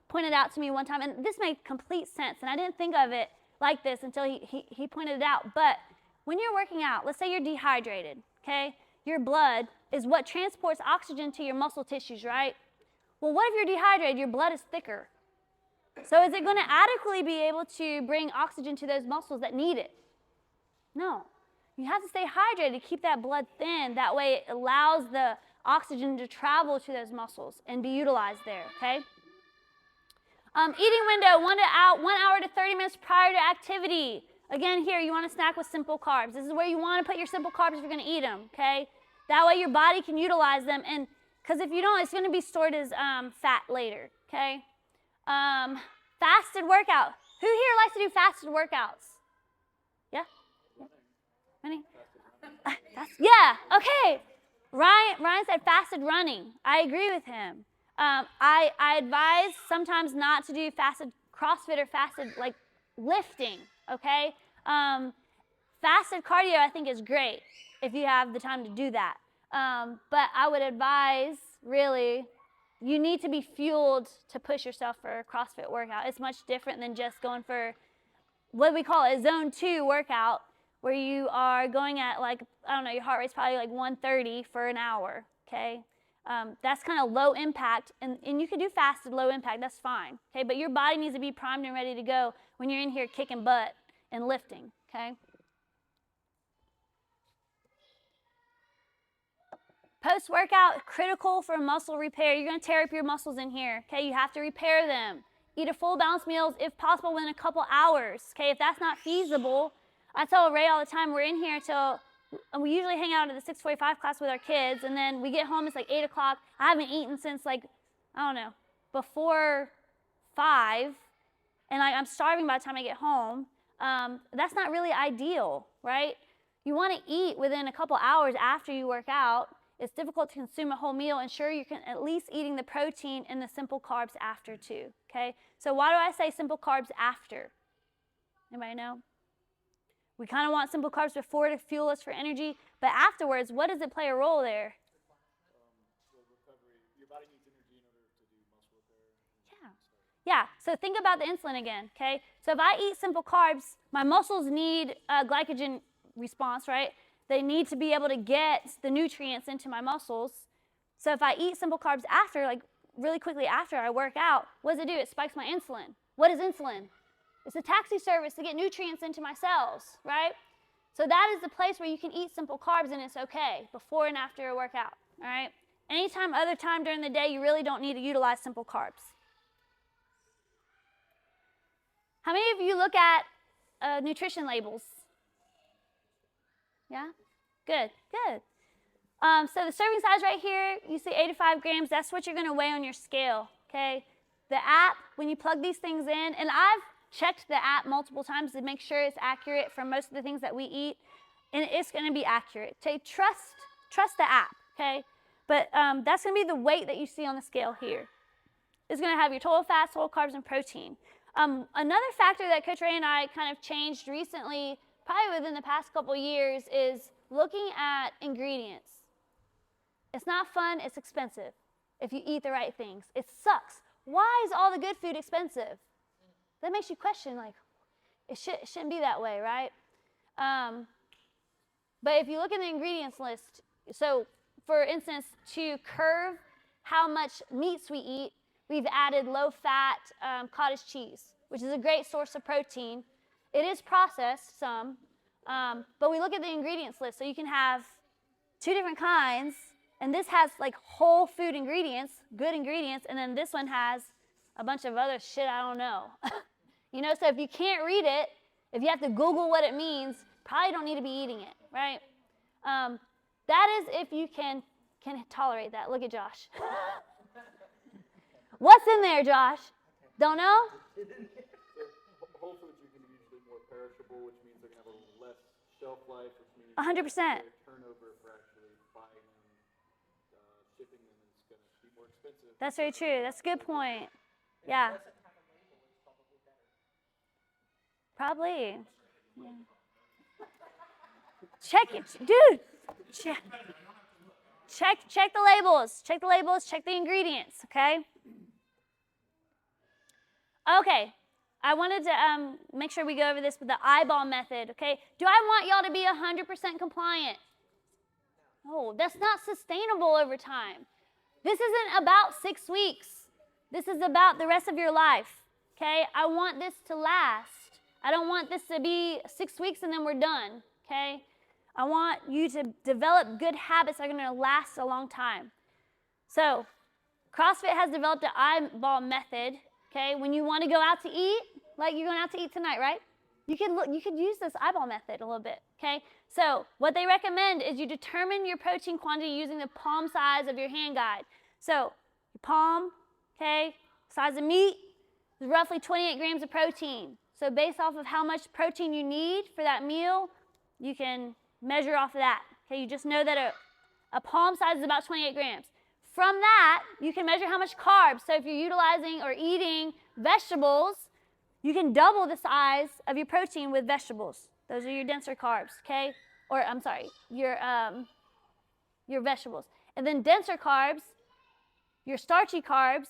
pointed out to me one time, and this made complete sense, and I didn't think of it like this until he pointed it out. But when you're working out, let's say you're dehydrated, okay? Your blood is what transports oxygen to your muscle tissues, right? Well, what if you're dehydrated? Your blood is thicker. So is it going to adequately be able to bring oxygen to those muscles that need it? No. You have to stay hydrated to keep that blood thin. That way it allows the oxygen to travel to those muscles and be utilized there, okay? Eating window, 1 hour to 30 minutes prior to activity. Again, here, you want to snack with simple carbs. This is where you want to put your simple carbs if you're going to eat them, okay? That way your body can utilize them, and because if you don't, it's going to be stored as fat later, okay? Fasted workout. Who here likes to do fasted workouts? Yeah? Any? Yeah, okay. Ryan said fasted running. I agree with him. I advise sometimes not to do fasted CrossFit or fasted like lifting, okay? Fasted cardio I think is great if you have the time to do that. But I would advise really you need to be fueled to push yourself for a CrossFit workout. It's much different than just going for what we call a zone 2 workout where you are going at like, I don't know, your heart rate's probably like 130 for an hour, okay? That's kind of low impact, and you can do fasted low impact, that's fine, okay? But your body needs to be primed and ready to go when you're in here kicking butt and lifting, okay? Post-workout, critical for muscle repair. You're gonna tear up your muscles in here, okay? You have to repair them. Eat a full balanced meal, if possible, within a couple hours, okay? If that's not feasible, I tell Ray all the time, we're in here till, we usually hang out at the 6:45 class with our kids, and then we get home, it's like 8 o'clock. I haven't eaten since like, I don't know, before 5, and I'm starving by the time I get home. That's not really ideal, right? You wanna eat within a couple hours after you work out. It's difficult to consume a whole meal. Ensure you can at least eating the protein and the simple carbs after too, okay? So why do I say simple carbs after? Anybody know? We kind of want simple carbs before to fuel us for energy, but afterwards, what does it play a role there? Recovery. Your body needs energy in order to do muscle repair. Yeah, so think about the insulin again, okay? So if I eat simple carbs, my muscles need a glycogen response, right? They need to be able to get the nutrients into my muscles. So if I eat simple carbs after, like really quickly after I work out, what does it do? It spikes my insulin. What is insulin? It's a taxi service to get nutrients into my cells, right? So that is the place where you can eat simple carbs and it's okay, before and after a workout, all right? Anytime other time during the day, you really don't need to utilize simple carbs. How many of you look at nutrition labels? Yeah? Good, good. So the serving size right here, you see 85 grams, that's what you're gonna weigh on your scale, okay? The app, when you plug these things in, and I've checked the app multiple times to make sure it's accurate for most of the things that we eat, and it's gonna be accurate. Okay, trust the app, okay? But that's gonna be the weight that you see on the scale here. It's gonna have your total fats, total carbs, and protein. Another factor that Coach Ray and I kind of changed recently, probably within the past couple years, is looking at ingredients. It's not fun, it's expensive if you eat the right things. It sucks. Why is all the good food expensive? That makes you question, like, it shouldn't be that way, right? But if you look at the ingredients list, so for instance, to curb how much meats we eat, we've added low-fat cottage cheese, which is a great source of protein. It is processed some, but we look at the ingredients list. So you can have 2 different kinds, and this has like whole food ingredients, good ingredients, and then this one has a bunch of other shit I don't know. You know, so if you can't read it, if you have to Google what it means, probably don't need to be eating it, right? That is if you can tolerate that. Look at Josh. What's in there, Josh? Don't know? Whole foods are going to be usually more perishable, which means they're going to have a less shelf life, which means 100%. turnover for actually buying them, shipping them is going to be more expensive. That's very true. That's a good point. Yeah. Probably. Yeah. Check it, dude. Check the labels. Check the labels. Check the ingredients. Okay. Okay. I wanted to make sure we go over this with the eyeball method. Okay. Do I want y'all to be 100% compliant? No, that's not sustainable over time. This isn't about 6 weeks. This is about the rest of your life. Okay. I want this to last. I don't want this to be 6 weeks and then we're done, okay? I want you to develop good habits that are gonna last a long time. So, CrossFit has developed an eyeball method, okay? When you wanna go out to eat, like you're going out to eat tonight, right? You could use this eyeball method a little bit, okay? So, what they recommend is you determine your protein quantity using the palm size of your hand guide. So, your palm, okay, size of meat, It's roughly 28 grams of protein. So based off of how much protein you need for that meal, you can measure off of that. Okay, you just know that a palm size is about 28 grams. From that, you can measure how much carbs. So if you're utilizing or eating vegetables, you can double the size of your protein with vegetables. Those are your denser carbs, okay? Or I'm sorry, your vegetables. And then denser carbs, your starchy carbs,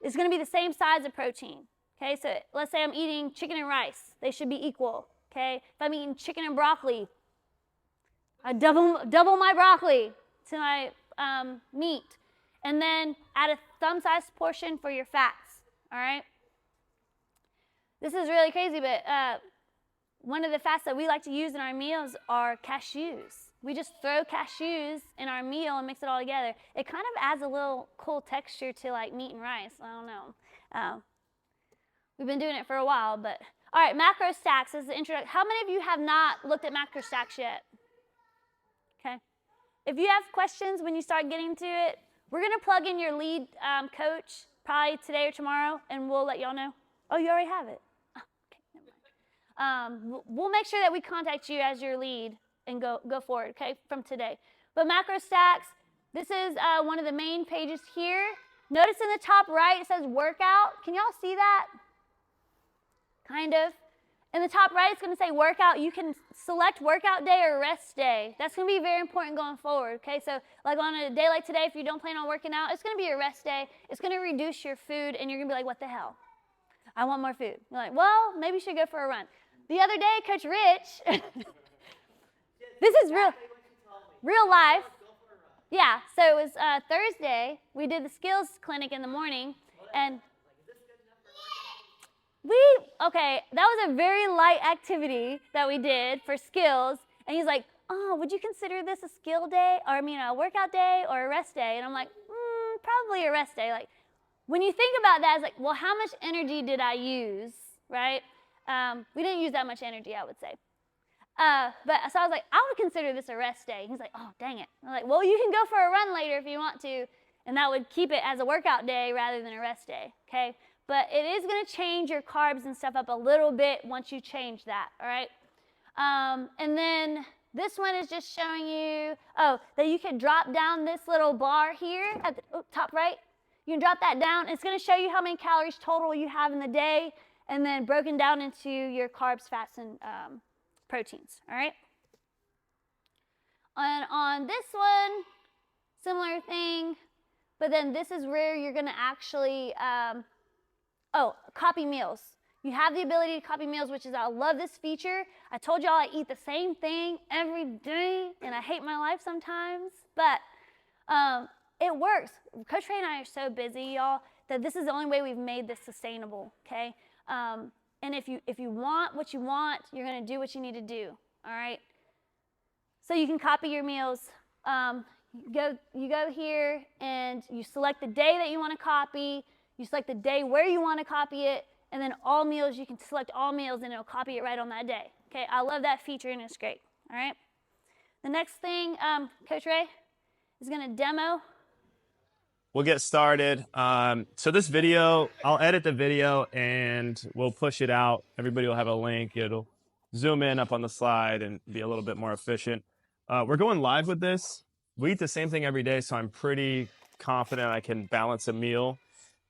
is going to be the same size of protein. Okay, so let's say I'm eating chicken and rice. They should be equal. Okay, if I'm eating chicken and broccoli, I double my broccoli to my meat. And then add a thumb-sized portion for your fats. All right? This is really crazy, but one of the fats that we like to use in our meals are cashews. We just throw cashews in our meal and mix it all together. It kind of adds a little cool texture to like meat and rice. I don't know. We've been doing it for a while, but all right, macro stacks is the introduction. How many of you have not looked at macro stacks yet? Okay. If you have questions when you start getting to it, we're going to plug in your lead coach probably today or tomorrow, and we'll let y'all know. Oh, you already have it. Oh, okay, never mind. We'll make sure that we contact you as your lead and go forward, okay, from today. But macro stacks, this is one of the main pages here. Notice in the top right it says workout. Can y'all see that? Kind of. In the top right, it's going to say workout. You can select workout day or rest day. That's going to be very important going forward, okay? So like on a day like today, if you don't plan on working out, it's going to be a rest day. It's going to reduce your food, and you're going to be like, what the hell? I want more food. You're like, well, maybe you should go for a run. The other day, Coach Rich, this is real life. Yeah, so it was Thursday. We did the skills clinic in the morning, and that was a very light activity that we did for skills. And he's like, oh, would you consider this a skill day? Or a workout day or a rest day? And I'm like, probably a rest day. Like, when you think about that, it's like, well, how much energy did I use, right? We didn't use that much energy, I would say. So I was like, I would consider this a rest day. He's like, oh, dang it. I'm like, well, you can go for a run later if you want to. And that would keep it as a workout day rather than a rest day, okay? But it is going to change your carbs and stuff up a little bit once you change that, all right? And then this one is just showing you, that you can drop down this little bar here at the top right. You can drop that down. It's going to show you how many calories total you have in the day, and then broken down into your carbs, fats, and proteins, all right? And on this one, similar thing, but then this is where you're going to actually copy meals. You have the ability to copy meals, which is, I love this feature. I told y'all I eat the same thing every day, and I hate my life sometimes, but it works. Coach Ray and I are so busy, y'all, that this is the only way we've made this sustainable, okay? And if you want what you want, you're going to do what you need to do, all right? So you can copy your meals. You go here, and you select the day that you want to copy. You select the day where you want to copy it, and then all meals, you can select all meals, and it'll copy it right on that day. Okay, I love that feature, and it's great. All right. The next thing, Coach Ray is going to demo. We'll get started. So this video, I'll edit the video, and we'll push it out. Everybody will have a link. It'll zoom in up on the slide and be a little bit more efficient. We're going live with this. We eat the same thing every day, so I'm pretty confident I can balance a meal.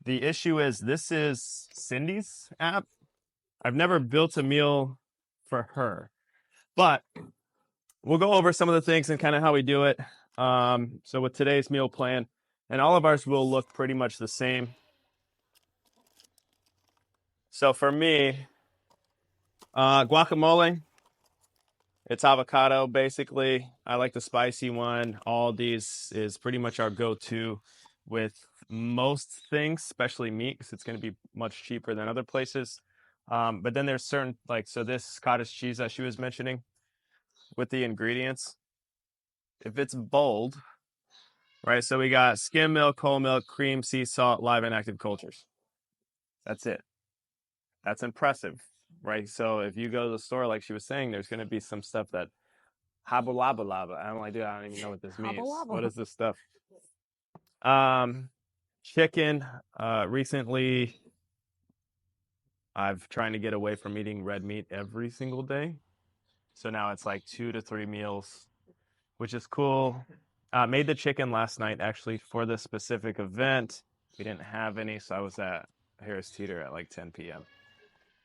The issue is this is Cindy's app. I've never built a meal for her, but we'll go over some of the things and kind of how we do it. So with today's meal plan, and all of ours will look pretty much the same. So for me, guacamole, it's avocado basically. I like the spicy one. Aldi's is pretty much our go-to with most things, especially meat, because it's going to be much cheaper than other places. But then there's certain, so this cottage cheese that she was mentioning with the ingredients, if it's bold, right? So we got skim milk, whole milk, cream, sea salt, live and active cultures. That's it. That's impressive, right? So if you go to the store, like she was saying, there's going to be some stuff that haba laba laba. I'm like, dude, I don't even know what this means. What is this stuff? Chicken, recently I've trying to get away from eating red meat every single day. So now it's like 2 to 3 meals, which is cool. Made the chicken last night actually for this specific event. We didn't have any, so I was at Harris Teeter at like 10 p.m.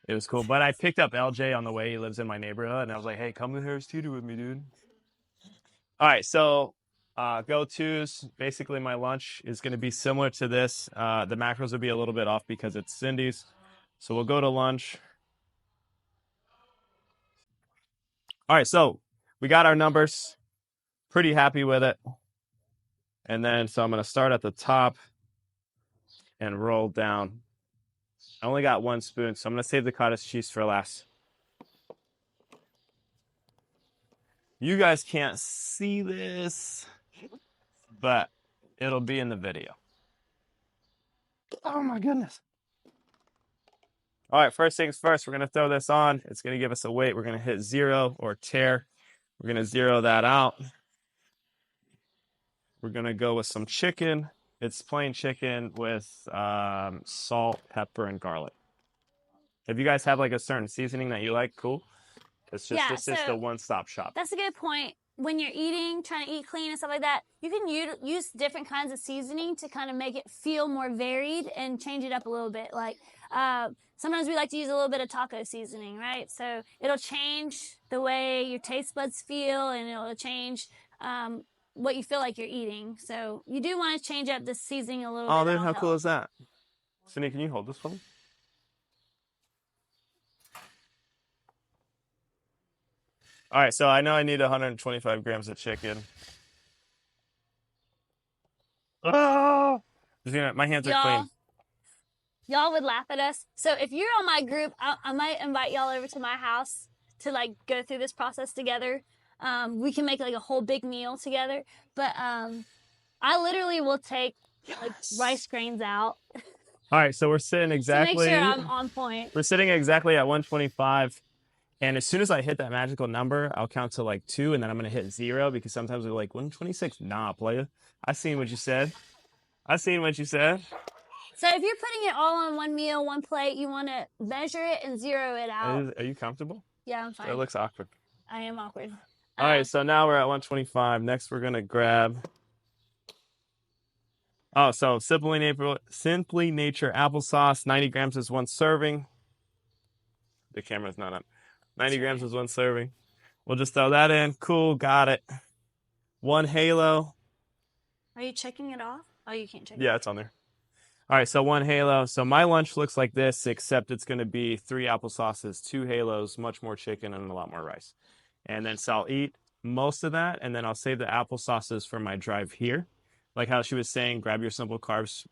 It was cool. But I picked up LJ on the way. He lives in my neighborhood, and I was like, hey, come to Harris Teeter with me, dude. All right, so go-tos. Basically, my lunch is going to be similar to this. The macros will be a little bit off because it's Cindy's. So we'll go to lunch. All right, so we got our numbers. Pretty happy with it. And then, so I'm going to start at the top and roll down. I only got 1 spoon, so I'm going to save the cottage cheese for last. You guys can't see this, but it'll be in the video. Oh my goodness. All right, first things first, we're going to throw this on. It's going to give us a weight. We're going to hit 0 or tear. We're going to 0 that out. We're going to go with some chicken. It's plain chicken with salt, pepper, and garlic. If you guys have like a certain seasoning that you like, cool. It's just, Yeah, this is the one-stop shop. That's a good point. When you're eating, trying to eat clean and stuff like that, you can use different kinds of seasoning to kind of make it feel more varied and change it up a little bit. Like sometimes we like to use a little bit of taco seasoning, right? So it'll change the way your taste buds feel, and it'll change what you feel like you're eating. So you do want to change up the seasoning a little bit. Oh, dude, how cool is that? Cindy, can you hold this for me? All right, so I know I need 125 grams of chicken. Oh, my hands are clean. Y'all would laugh at us. So if you're on my group, I might invite y'all over to my house to like go through this process together. We can make like a whole big meal together. But I literally will take like rice grains out. All right, so we're sitting exactly. To make sure I'm on point. We're sitting exactly at 125. And as soon as I hit that magical number, I'll count to like 2, and then I'm going to hit 0 because sometimes we're like 126. Nah, player. I seen what you said. So if you're putting it all on one meal, one plate, you want to measure it and 0 it out. Are you comfortable? Yeah, I'm fine. It looks awkward. I am awkward. All right, so now we're at 125. Next, we're going to grab... Oh, so Simply Nature applesauce. 90 grams is 1 serving. The camera's not up. 90 grams is 1 serving. We'll just throw that in. Cool, got it. 1 Halo. Are you checking it off? Oh, you can't check it. Yeah, it's on there. All right, so 1 Halo. So my lunch looks like this, except it's going to be 3 applesauces, 2 Halos, much more chicken, and a lot more rice. And then so I'll eat most of that, and then I'll save the applesauces for my drive here. Like how she was saying, grab your simple carbs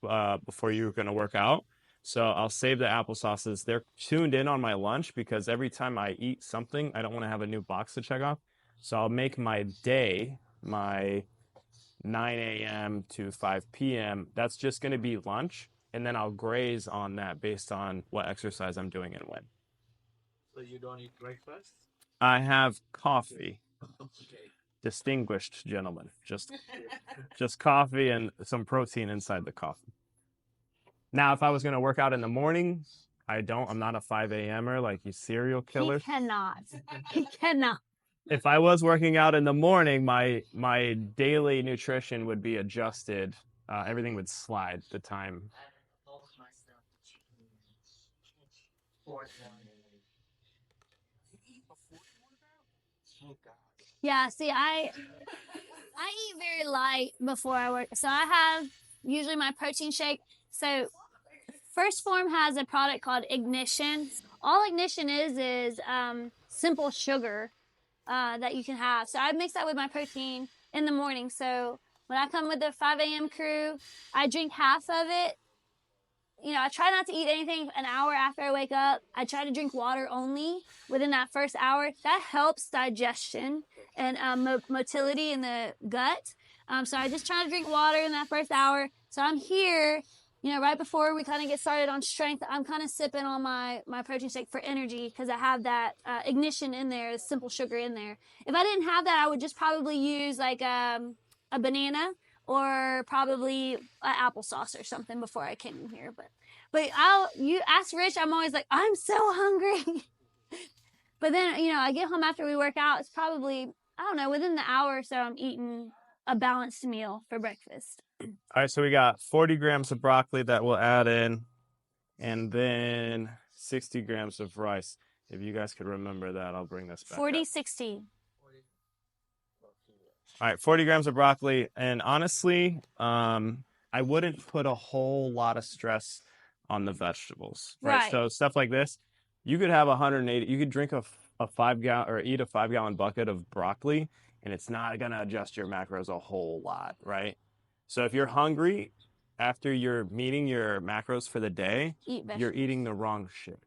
before you're going to work out. So I'll save the applesauces. They're tuned in on my lunch because every time I eat something, I don't want to have a new box to check off. So I'll make my day, my 9 a.m. to 5 p.m. That's just going to be lunch. And then I'll graze on that based on what exercise I'm doing and when. So you don't eat breakfast? I have coffee. Okay. Distinguished gentleman. Just coffee and some protein inside the coffee. Now, if I was going to work out in the morning, I'm not a 5 a.m.er like you serial killers. He cannot. He cannot. If I was working out in the morning, my daily nutrition would be adjusted. Everything would slide the time. Yeah, see, I eat very light before I work. So I have usually my protein shake. So First Form has a product called Ignition. All Ignition is simple sugar that you can have. So I mix that with my protein in the morning. So when I come with the 5 a.m. crew, I drink half of it. You know, I try not to eat anything an hour after I wake up. I try to drink water only within that first hour. That helps digestion and motility in the gut. So I just try to drink water in that first hour. So I'm here, you know, right before we kind of get started on strength, I'm kind of sipping on my protein shake for energy because I have that Ignition in there, simple sugar in there. If I didn't have that, I would just probably use like a banana or probably applesauce or something before I came in here. But But you ask Rich, I'm always like, I'm so hungry. But then, you know, I get home after we work out. It's probably, I don't know, within the hour or so, I'm eating a balanced meal for breakfast. All right, so we got 40 grams of broccoli that we'll add in, and then 60 grams of rice. If you guys could remember that, I'll bring this back 40, up. 60. All right, 40 grams of broccoli. And honestly, I wouldn't put a whole lot of stress on the vegetables, right? Right. So stuff like this, you could have 180, you could drink a 5-gallon or eat a 5-gallon bucket of broccoli, and it's not going to adjust your macros a whole lot, right? So if you're hungry after you're meeting your macros for the day, you're eating the wrong shit.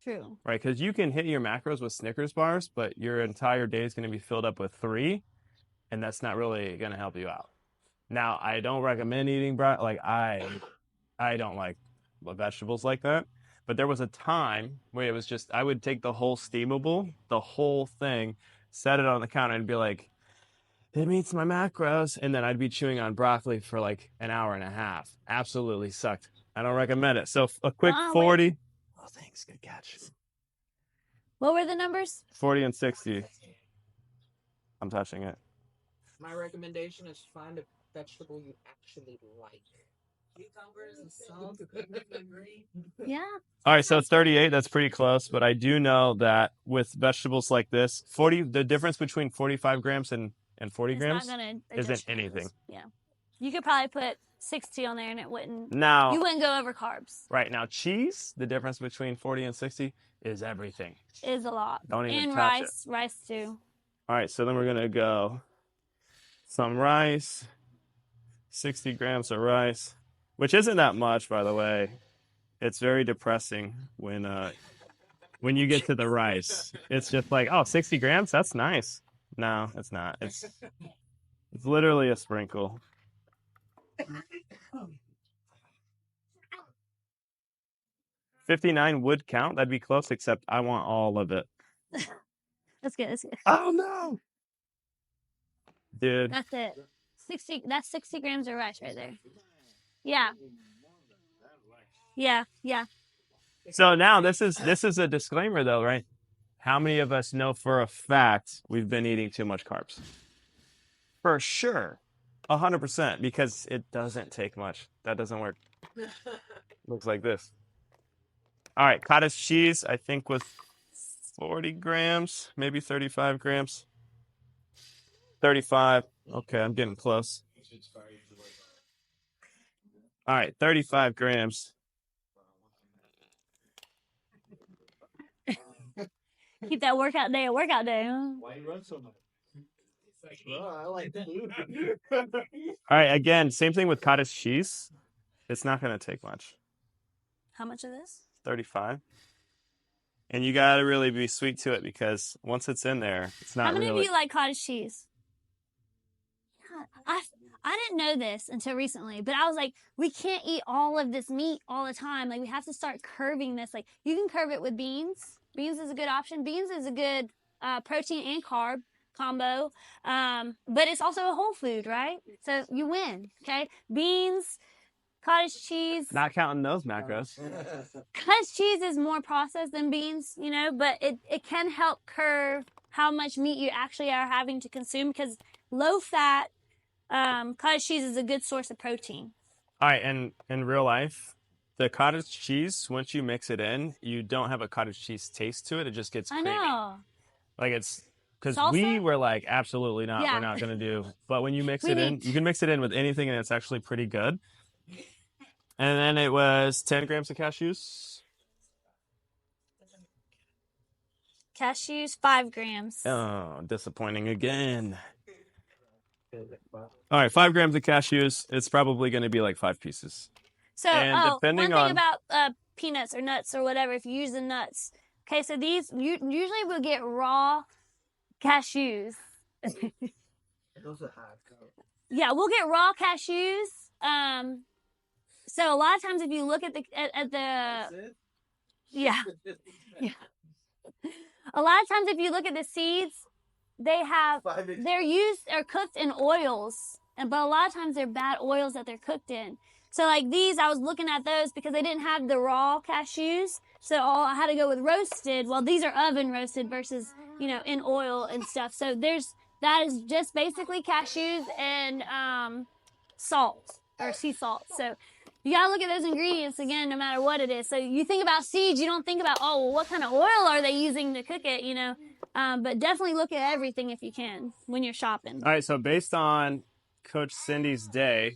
True. Right? Because you can hit your macros with Snickers bars, but your entire day is going to be filled up with 3. And that's not really going to help you out. Now, I don't recommend eating broccoli. Like, I don't like vegetables like that. But there was a time where it was just, I would take the whole steamable, the whole thing, set it on the counter and be like, it meets my macros. And then I'd be chewing on broccoli for like an hour and a half. Absolutely sucked. I don't recommend it. So a quick 40. Wait. Oh, thanks. Good catch. What were the numbers? 40 and 60. I'm touching it. My recommendation is find a vegetable you actually like. Cucumbers and salt. Yeah. All right, so 38, that's pretty close, but I do know that with vegetables like this, the difference between 45 grams and 40 It's grams not gonna isn't adjust your anything. macros. Yeah. You could probably put 60 on there and it wouldn't, Now, you wouldn't go over carbs. right now, cheese, the difference between 40 and 60 is everything. Is a lot. Don't even and touch rice too. All right, so then we're going to go some rice, 60 grams of rice, which isn't that much, by the way. It's very depressing when you get to the rice. It's just like, oh, 60 grams? That's nice. No, it's not. It's literally a sprinkle. 59 would count. That'd be close, except I want all of it. That's good. That's good. Oh, no. Dude. That's it. 60. That's 60 grams of rice right there. Yeah. Yeah. Yeah. So now this is a disclaimer, though, right? How many of us know for a fact we've been eating too much carbs? For sure. 100%, because it doesn't take much. That doesn't work. Looks like this. All right, cottage cheese, I think was 40 grams, maybe 35 grams. 35. Okay, I'm getting close. All right, 35 grams. Keep that workout day a workout day, huh? Why you run so much? I like food. All right, again, same thing with cottage cheese. It's not going to take much. How much of this? 35. And you got to really be sweet to it because once it's in there, it's not How many really... of you like cottage cheese? I didn't know this until recently, but I was like, we can't eat all of this meat all the time. Like, we have to start curving this. Like, you can curve it with beans. Beans is a good option. Beans is a good protein and carb combo, but it's also a whole food, right? So you win, okay? Beans, cottage cheese. Not counting those macros. Cottage cheese is more processed than beans, you know, but it can help curve how much meat you actually are having to consume because low-fat cottage cheese is a good source of protein. All right, and in real life, the cottage cheese, once you mix it in, you don't have a cottage cheese taste to it. It just gets creamy. I know. Like it's... Because Salsa? we were like, absolutely not. Yeah. We're not going to do. But when you mix it in, you can mix it in with anything, and it's actually pretty good. And then it was 10 grams of cashews. Cashews, 5 grams. Oh, disappointing again. All right, 5 grams of cashews. It's probably going to be like 5 pieces. So, and depending one thing on... about peanuts or nuts or whatever, if you use the nuts. Okay, so these, usually we'll get raw cashews. Those are hot. Yeah, we'll get raw cashews. So a lot of times if you look at the yeah. A lot of times if you look at the seeds, they're used or cooked in oils, but a lot of times they're bad oils that they're cooked in. So like these, I was looking at those because they didn't have the raw cashews. So I had to go with roasted. Well, these are oven roasted versus, you know, in oil and stuff. So that is just basically cashews and salt or sea salt. So you gotta look at those ingredients again, no matter what it is. So you think about seeds, you don't think about, oh, well, what kind of oil are they using to cook it, you know? But definitely look at everything if you can when you're shopping. All right, so based on Coach Cindy's day,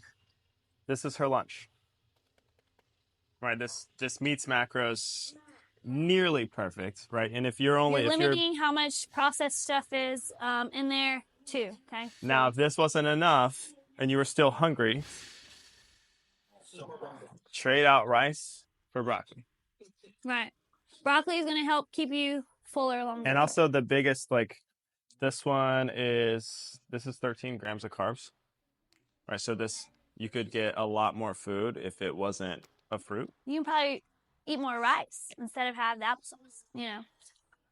this is her lunch. Right, this meets macros nearly perfect, right? And if you're only You're limiting how much processed stuff is in there too. Okay. now, if this wasn't enough and you were still hungry, trade out rice for broccoli. Right. Broccoli is going to help keep you fuller longer. And also the biggest, like, this is 13 grams of carbs, right? So you could get a lot more food if it wasn't a fruit. You can probably eat more rice instead of have the applesauce, you know.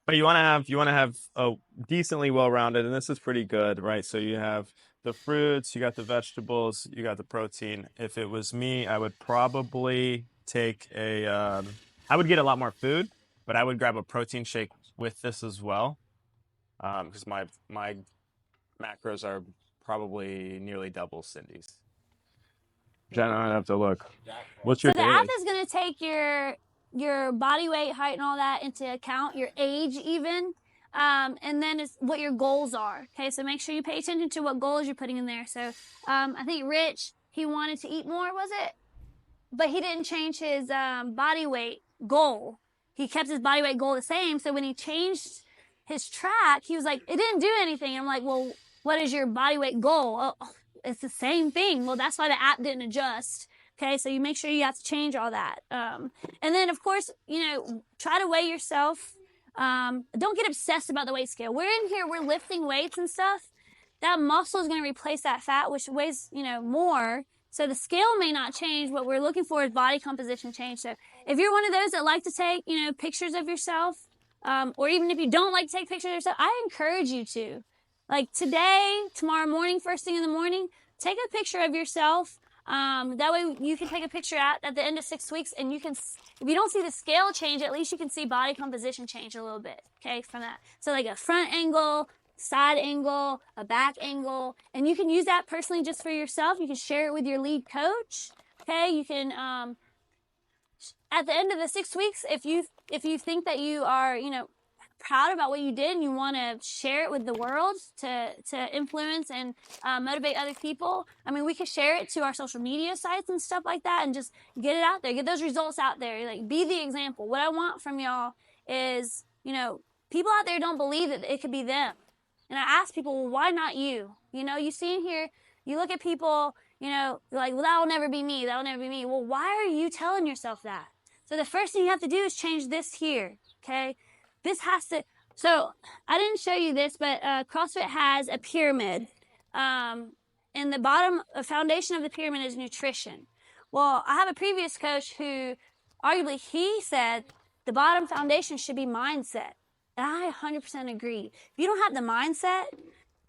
But you want to have a decently well-rounded, and this is pretty good, right? So you have the fruits, you got the vegetables, you got the protein. If it was me, I would probably take I would get a lot more food, but I would grab a protein shake with this as well, because my macros are probably nearly double Cindy's. Jenna, I'd have to look. What's your So the daily? app is going to take your body weight, height, and all that into account, your age even, and then it's what your goals are. Okay, so make sure you pay attention to what goals you're putting in there. So I think Rich, he wanted to eat more, was it? But he didn't change his body weight goal. He kept his body weight goal the same. So when he changed his track, he was like, it didn't do anything. I'm like, well, what is your body weight goal? Oh, it's the same thing. Well, that's why the app didn't adjust. Okay, so you make sure you have to change all that. And then, of course, you know, try to weigh yourself. Don't get obsessed about the weight scale. We're in here, we're lifting weights and stuff. That muscle is going to replace that fat, which weighs, you know, more. So the scale may not change. What we're looking for is body composition change. So if you're one of those that like to take, you know, pictures of yourself, or even if you don't like to take pictures of yourself, I encourage you to. Like today, tomorrow morning, first thing in the morning, take a picture of yourself. That way you can take a picture at the end of 6 weeks, and you can, if you don't see the scale change, at least you can see body composition change a little bit, okay, from that. So like a front angle, side angle, a back angle, and you can use that personally just for yourself. You can share it with your lead coach, okay? You can, at the end of the 6 weeks, if you think that you are, you know, proud about what you did and you want to share it with the world to influence and motivate other people, I mean, we could share it to our social media sites and stuff like that and just get it out there, get those results out there, like be the example. What I want from y'all is, you know, people out there don't believe that it could be them. And I ask people, well, why not you? You know, you see in here, you look at people, you know, like, well, that'll never be me, that'll never be me. Well, why are you telling yourself that? So the first thing you have to do is change this here, okay? This has to, so I didn't show you this, but CrossFit has a pyramid. And the bottom foundation of the pyramid is nutrition. Well, I have a previous coach who arguably he said the bottom foundation should be mindset. And I 100% agree. If you don't have the mindset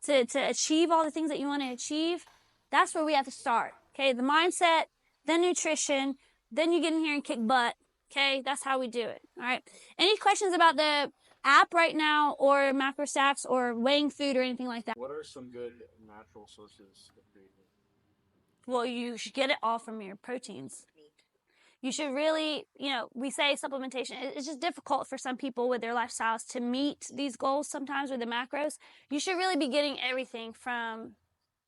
to achieve all the things that you want to achieve, that's where we have to start. Okay, the mindset, then nutrition, then you get in here and kick butt. Okay, that's how we do it. All right. Any questions about the app right now, or macro stacks, or weighing food, or anything like that? What are some good natural sources of creatine? Well, you should get it all from your proteins. You should really, you know, we say supplementation. It's just difficult for some people with their lifestyles to meet these goals sometimes with the macros. You should really be getting everything from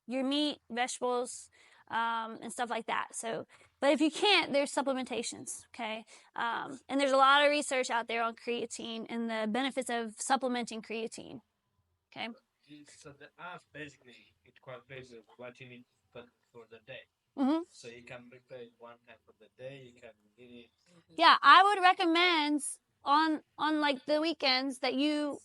your meat, vegetables, and stuff like that. So, but if you can't, there's supplementations, okay? And there's a lot of research out there on creatine and the benefits of supplementing creatine, okay? So the app basically, it quite basically what you need for the day. Mm-hmm. So you can prepare it one time for the day, you can eat it. Yeah, I would recommend on like the weekends that you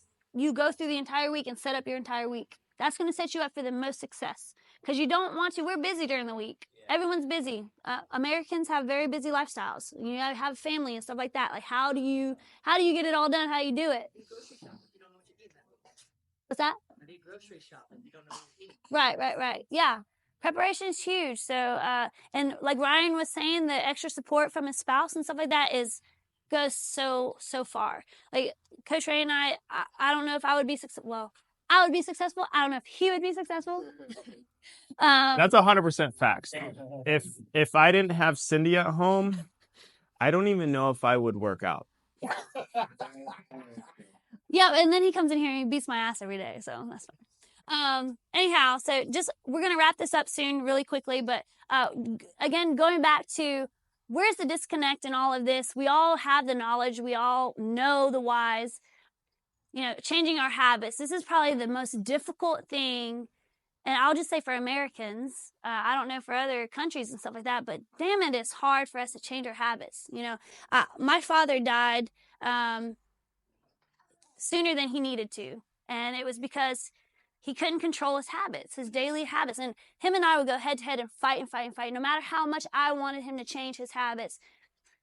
go through the entire week and set up your entire week. That's going to set you up for the most success, because you don't want to. We're busy during the week. Yeah. Everyone's busy. Americans have very busy lifestyles. You have family and stuff like that. Like, how do you get it all done? How do you do it? You don't know what to eat that week. What's that? I need grocery shopping. You don't know what to eat. Right. Yeah. Preparation is huge. So, and like Ryan was saying, the extra support from his spouse and stuff like that goes so far. Like Coach Ray and I don't know if I would be successful. Well, I would be successful. I don't know if he would be successful. That's 100% facts. If I didn't have Cindy at home, I don't even know if I would work out. Yeah, and then he comes in here and he beats my ass every day, so that's fine. Anyhow, so we're gonna wrap this up soon, really quickly. But again, going back to where's the disconnect in all of this? We all have the knowledge, we all know the whys. You know, changing our habits. This is probably the most difficult thing. And I'll just say for Americans, I don't know for other countries and stuff like that, but damn it, it's hard for us to change our habits. You know, my father died sooner than he needed to. And it was because he couldn't control his habits, his daily habits. And him and I would go head to head and fight and fight and fight. No matter how much I wanted him to change his habits,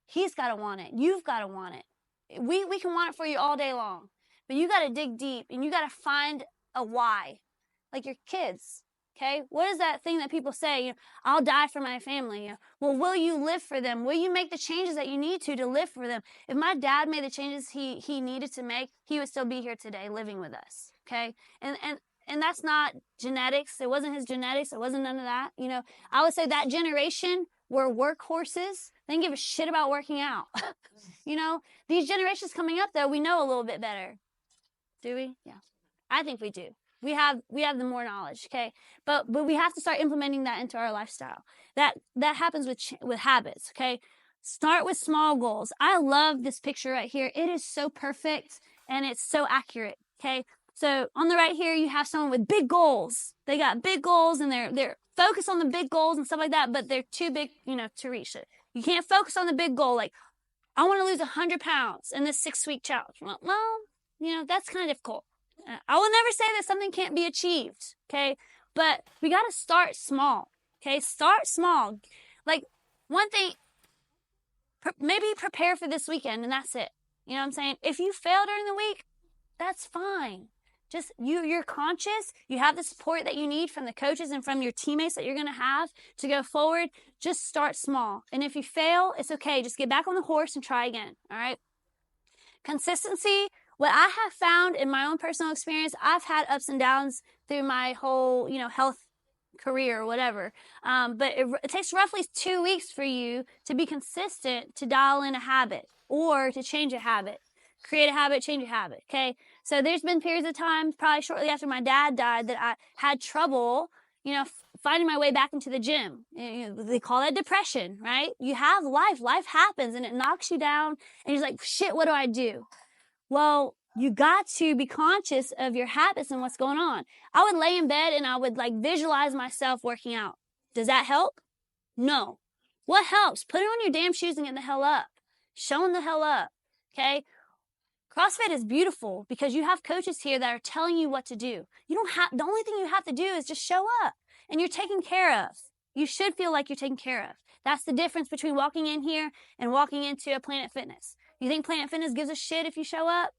he's got to want it. You've got to want it. We can want it for you all day long, but you got to dig deep and you got to find a why. Like your kids, okay? What is that thing that people say? You know, I'll die for my family. You know, well, will you live for them? Will you make the changes that you need to live for them? If my dad made the changes he needed to make, he would still be here today living with us, okay? And that's not genetics. It wasn't his genetics. It wasn't none of that. You know, I would say that generation were workhorses. They didn't give a shit about working out. You know, these generations coming up, though, we know a little bit better. Do we? Yeah. I think we do. We have the more knowledge, okay? But we have to start implementing that into our lifestyle. That happens with habits, okay? Start with small goals. I love this picture right here. It is so perfect and it's so accurate, okay? So on the right here, you have someone with big goals. They got big goals and they're focused on the big goals and stuff like that, but they're too big, you know, to reach it. You can't focus on the big goal. Like, I want to lose 100 pounds in this 6-week challenge. Well, you know, that's kind of difficult. I will never say that something can't be achieved, okay? But we got to start small, okay? Start small. Like, one thing, maybe prepare for this weekend and that's it. You know what I'm saying? If you fail during the week, that's fine. Just you're conscious. You have the support that you need from the coaches and from your teammates that you're going to have to go forward. Just start small. And if you fail, it's okay. Just get back on the horse and try again, all right? Consistency. What I have found in my own personal experience, I've had ups and downs through my whole, you know, health career or whatever. But it takes roughly 2 weeks for you to be consistent to dial in a habit or to change a habit. Create a habit, change a habit, okay? So there's been periods of time, probably shortly after my dad died, that I had trouble, you know, finding my way back into the gym. You know, they call that depression, right? You have life. Life happens and it knocks you down and you're like, shit, what do I do? Well, you got to be conscious of your habits and what's going on. I would lay in bed and I would like visualize myself working out. Does that help? No. What helps? Put on your damn shoes and get the hell up. Showing the hell up, okay? CrossFit is beautiful because you have coaches here that are telling you what to do. The only thing you have to do is just show up and you're taken care of. You should feel like you're taken care of. That's the difference between walking in here and walking into a Planet Fitness. You think Planet Fitness gives a shit if you show up?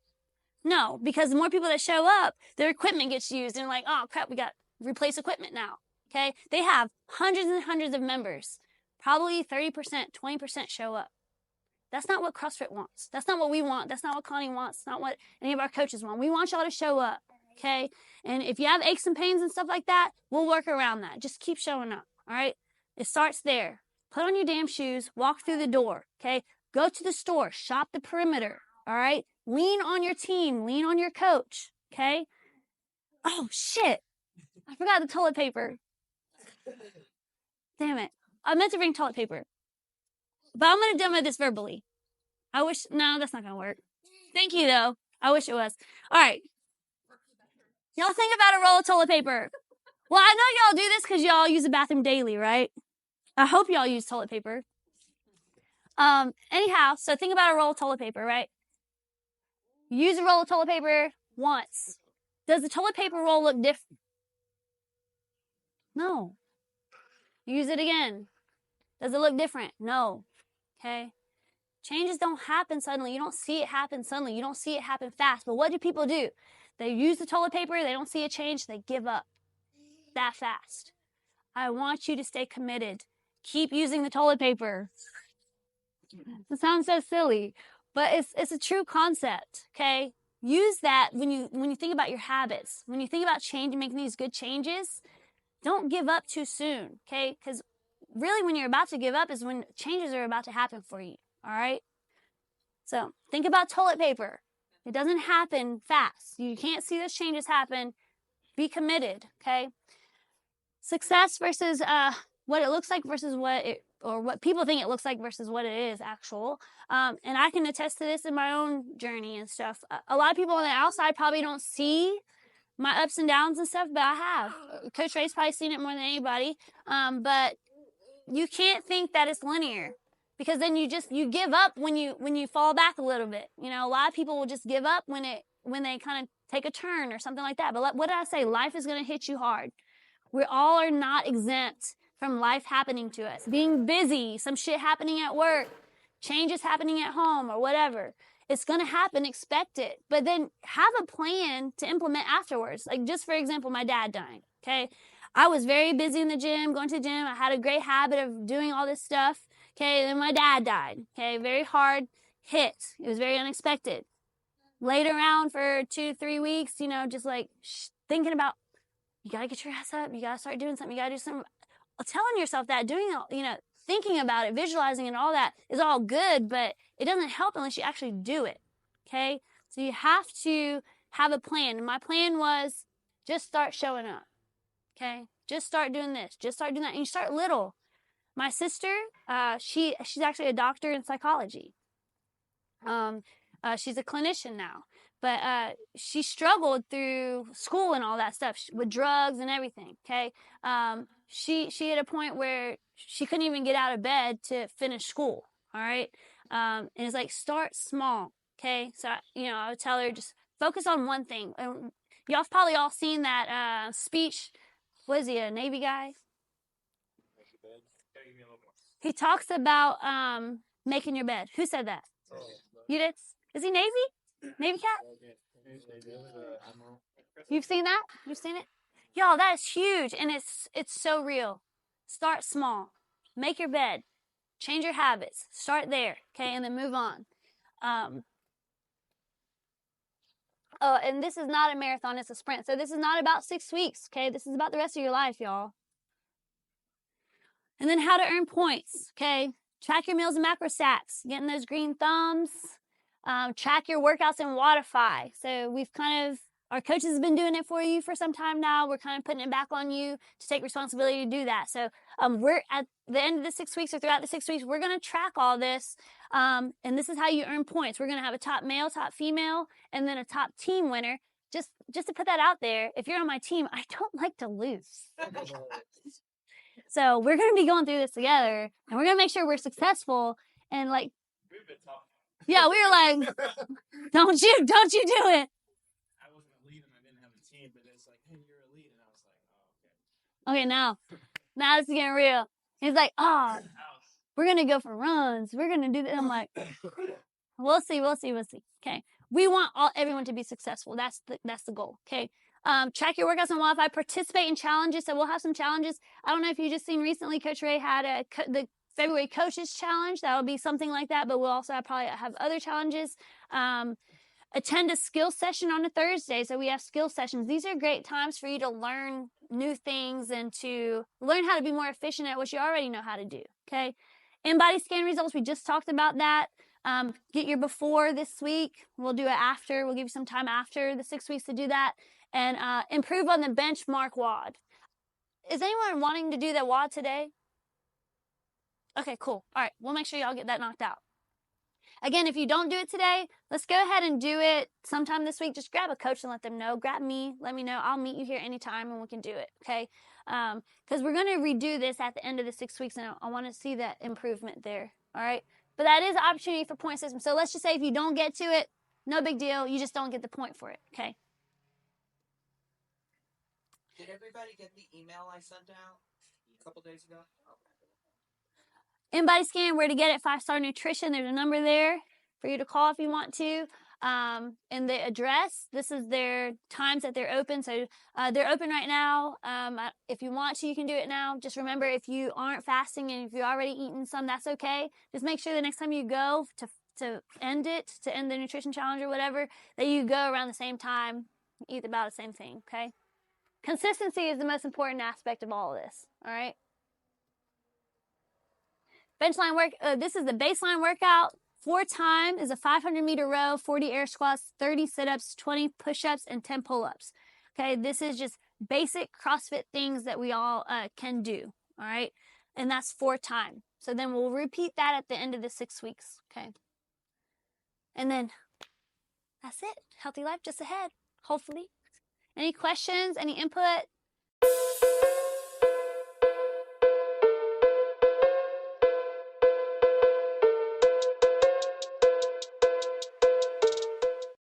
No, because the more people that show up, their equipment gets used and like, oh crap, we got to replace equipment now, okay? They have hundreds and hundreds of members. Probably 30%, 20% show up. That's not what CrossFit wants. That's not what we want. That's not what Connie wants. It's not what any of our coaches want. We want y'all to show up, okay? And if you have aches and pains and stuff like that, we'll work around that. Just keep showing up, all right? It starts there. Put on your damn shoes, walk through the door, okay? Go to the store, shop the perimeter, all right? Lean on your team, lean on your coach, okay? Oh, shit. I forgot the toilet paper. Damn it. I meant to bring toilet paper. But I'm going to demo this verbally. No, that's not going to work. Thank you, though. I wish it was. All right. Y'all think about a roll of toilet paper. Well, I know y'all do this because y'all use the bathroom daily, right? I hope y'all use toilet paper. Anyhow, so think about a roll of toilet paper, right? You use a roll of toilet paper once. Does the toilet paper roll look different? No. Use it again. Does it look different? No. Okay? Changes don't happen suddenly. You don't see it happen suddenly. You don't see it happen fast. But what do people do? They use the toilet paper. They don't see a change. They give up that fast. I want you to stay committed. Keep using the toilet paper. It sounds so silly, but it's a true concept, okay? Use that when you think about your habits. When you think about making these good changes, don't give up too soon, okay? Because really when you're about to give up is when changes are about to happen for you, all right? So think about toilet paper. It doesn't happen fast. You can't see those changes happen. Be committed, okay? Success versus what it looks like versus what people think it looks like versus what it is actual. And I can attest to this in my own journey and stuff. A lot of people on the outside probably don't see my ups and downs and stuff, but I have. Coach Ray's probably seen it more than anybody. But you can't think that it's linear, because then you give up when you fall back a little bit. You know, a lot of people will just give up when they kind of take a turn or something like that. But what did I say? Life is going to hit you hard. We all are not exempt from life happening to us. Being busy, some shit happening at work, changes happening at home or whatever. It's going to happen, expect it. But then have a plan to implement afterwards. Like just for example, my dad dying, okay? I was very busy in the gym, going to the gym. I had a great habit of doing all this stuff, okay? And then my dad died, okay? Very hard hit. It was very unexpected. Laid around for 2 to 3 weeks, you know, just like thinking about, you got to get your ass up. You got to start doing something. You got to do something. Telling yourself that, doing, you know, thinking about it, visualizing and all that is all good, but it doesn't help unless you actually do it. Okay. So you have to have a plan. And my plan was just start showing up. Okay. Just start doing this. Just start doing that. And you start little. My sister, she's actually a doctor in psychology. She's a clinician now. But she struggled through school and all that stuff with drugs and everything, okay? She hit a point where she couldn't even get out of bed to finish school, all right? And it's like, start small, okay? So, I would tell her, just focus on one thing. And y'all have probably all seen that speech. Was he a Navy guy? He talks about making your bed. Who said that? You did? Is he Navy? Navy cat? You've seen that? You've seen it? Y'all, that is huge, and it's so real. Start small. Make your bed. Change your habits. Start there, okay, and then move on. And this is not a marathon, it's a sprint. So this is not about 6 weeks, okay? This is about the rest of your life, y'all. And then how to earn points, okay? Track your meals and macro stats. Getting those green thumbs. Track your workouts in Wodify. So our coaches have been doing it for you for some time now. We're kind of putting it back on you to take responsibility to do that. So we're at the end of the 6 weeks or throughout the 6 weeks, we're going to track all this. And this is how you earn points. We're going to have a top male, top female, and then a top team winner. Just to put that out there, if you're on my team, I don't like to lose. So we're going to be going through this together, and we're going to make sure we're successful. And like, yeah, we were like, don't you do it. I wasn't a lead and I didn't have a team, but it's like, hey, you're a lead. And I was like, oh, okay. Okay, now this is getting real. He's like, oh, we're going to go for runs. We're going to do that. I'm like, we'll see. Okay. We want everyone to be successful. That's the goal. Okay. Track your workouts on Wi-Fi. Participate in challenges. So we'll have some challenges. I don't know if you just seen recently, Coach Ray had the February Coaches Challenge. That'll be something like that, but we'll also probably have other challenges. Attend a skill session on a Thursday. So we have skill sessions. These are great times for you to learn new things and to learn how to be more efficient at what you already know how to do. Okay. In-body scan results. We just talked about that. Get your before this week. We'll do it after. We'll give you some time after the 6 weeks to do that. And improve on the benchmark WOD. Is anyone wanting to do that WOD today? Okay, cool. All right, we'll make sure y'all get that knocked out. Again, if you don't do it today, let's go ahead and do it sometime this week. Just grab a coach and let them know. Grab me, let me know. I'll meet you here anytime and we can do it, okay? Because we're going to redo this at the end of the 6 weeks, and I want to see that improvement there, all right? But that is an opportunity for point system. So let's just say if you don't get to it, no big deal. You just don't get the point for it, okay? Did everybody get the email I sent out a couple days ago? In-body scan, where to get it, 5-Star Nutrition. There's a number there for you to call if you want to. in the address. This is their times that they're open. So they're open right now. If you want to, you can do it now. Just remember, if you aren't fasting and if you're already eating some, that's okay. Just make sure the next time you go to end the nutrition challenge or whatever, that you go around the same time, eat about the same thing, okay? Consistency is the most important aspect of all of this, all right? Benchline work, this is the baseline workout. 4 times is a 500-meter row, 40 air squats, 30 sit-ups, 20 push-ups, and 10 pull-ups. Okay, this is just basic CrossFit things that we all can do, all right? And that's 4 times. So then we'll repeat that at the end of the 6 weeks, okay? And then that's it. Healthy life just ahead, hopefully. Any questions, any input?